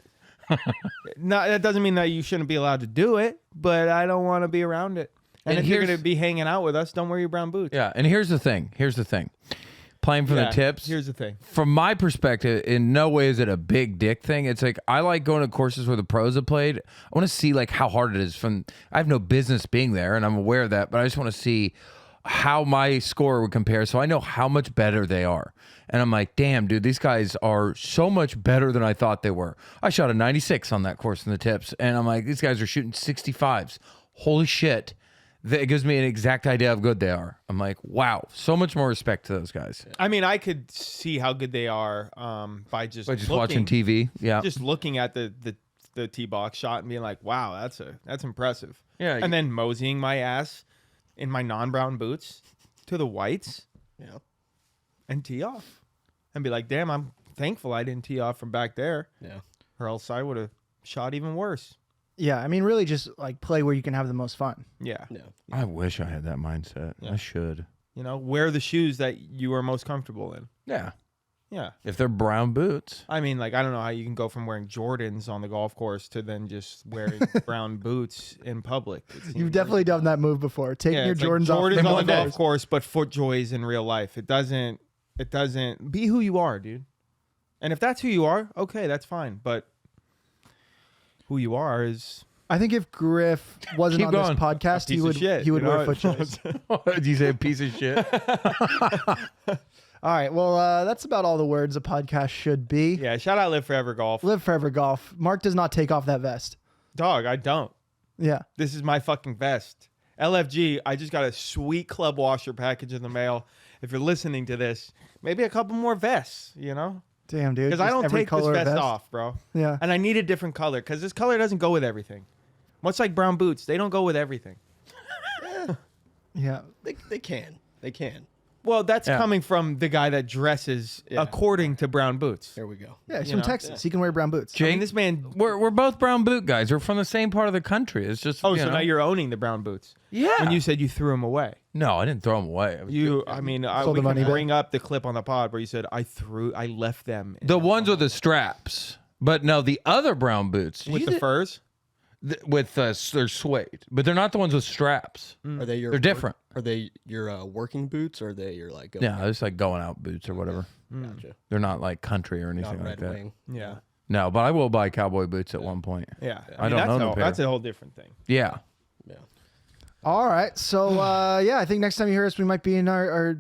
No, that doesn't mean that you shouldn't be allowed to do it, but I don't want to be around it. And And if you're here's- going to be hanging out with us, don't wear your brown boots. Yeah, and here's the thing. Playing from Yeah, the tips. Here's the thing. From my perspective, in no way is it a big dick thing. It's like I like going to courses where the pros have played. I want to see like how hard it is. I have no business being there, and I'm aware of that, but I just want to see how my score would compare, so I know how much better they are. And I'm like, damn, dude, these guys are so much better than I thought they were. I shot a 96 on that course in the tips, and I'm like, these guys are shooting 65s. Holy shit. It gives me an exact idea of how good they are. I'm like, wow, so much more respect to those guys. I mean, I could see how good they are by just Watching TV. Yeah. just looking at the tee box shot and being like, wow, that's impressive. Yeah, And then moseying my ass in my non-brown boots to the whites Yeah. and tee off. And be like, damn, I'm thankful I didn't tee off from back there, Yeah. or else I would have shot even worse. Yeah, I mean, really just like play where you can have the most fun. Yeah. Yeah. I wish I had that mindset. Yeah. I should. You know, wear the shoes that you are most comfortable in. Yeah. Yeah. If they're brown boots. I mean, like, I don't know how you can go from wearing Jordans on the golf course to then just wearing brown boots in public. It seems You've definitely done that move before. Taking your it's like Jordans off. Jordans in on one the day. golf course, but FootJoys in real life. It doesn't be who you are, dude. And if that's who you are, okay, that's fine. But who you are is I think if Griff wasn't Keep on going. this podcast, piece he of would shit, he would you know? wear FootJoys. Did you say a piece of shit? All right. Well, that's about all the words a podcast should be. Yeah, shout out Live Forever Golf. Live forever golf. Mark does not take off that vest. Dog, I don't. Yeah. This is my fucking vest. LFG, I just got a sweet club washer package in the mail. If you're listening to this, maybe a couple more vests, you know? Damn, dude. Because I Just don't every take this color vest off, bro. Yeah. And I need a different color because this color doesn't go with everything. Much like brown boots, they don't go with everything. Yeah. They can. They can. Well, that's Yeah. coming from the guy that dresses according to brown boots. There we go. Yeah, he's You from know? Texas. He can wear brown boots. I mean, this man. We're both brown boot guys. We're from the same part of the country. It's just Oh, you so know. now you're owning the brown boots. Yeah. When you said you threw them away. No, I didn't throw them away. I mean, Sold we them on can eBay? bring up the clip on the pod where you said I left them in The ones with the straps, but no, the other brown boots with the furs. they're suede, but they're not the ones with straps. Are they your? They're different. Are they your working boots, or are they your like? Yeah, it's like going out boots or whatever. Gotcha. They're not like country or anything Not like Red that. Wing. Yeah, No, but I will buy cowboy boots at one point. yeah. I don't own a pair. That's a whole different thing. Yeah. Yeah. All right. So, yeah, I think next time you hear us, we might be in our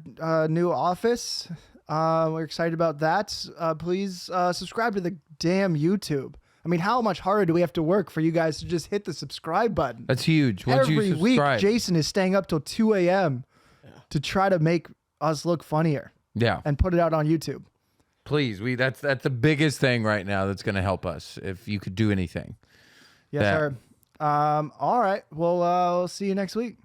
new office. We're excited about that. Please subscribe to the damn YouTube. I mean, how much harder do we have to work for you guys to just hit the subscribe button? That's huge. Once Every you week, subscribe. Jason is staying up till 2 a.m. to try to make us look funnier Yeah. and put it out on YouTube. Please, that's the biggest thing right now that's going to help us. If you could do anything. Yes, That- sir. All right. Well, we'll see you next week.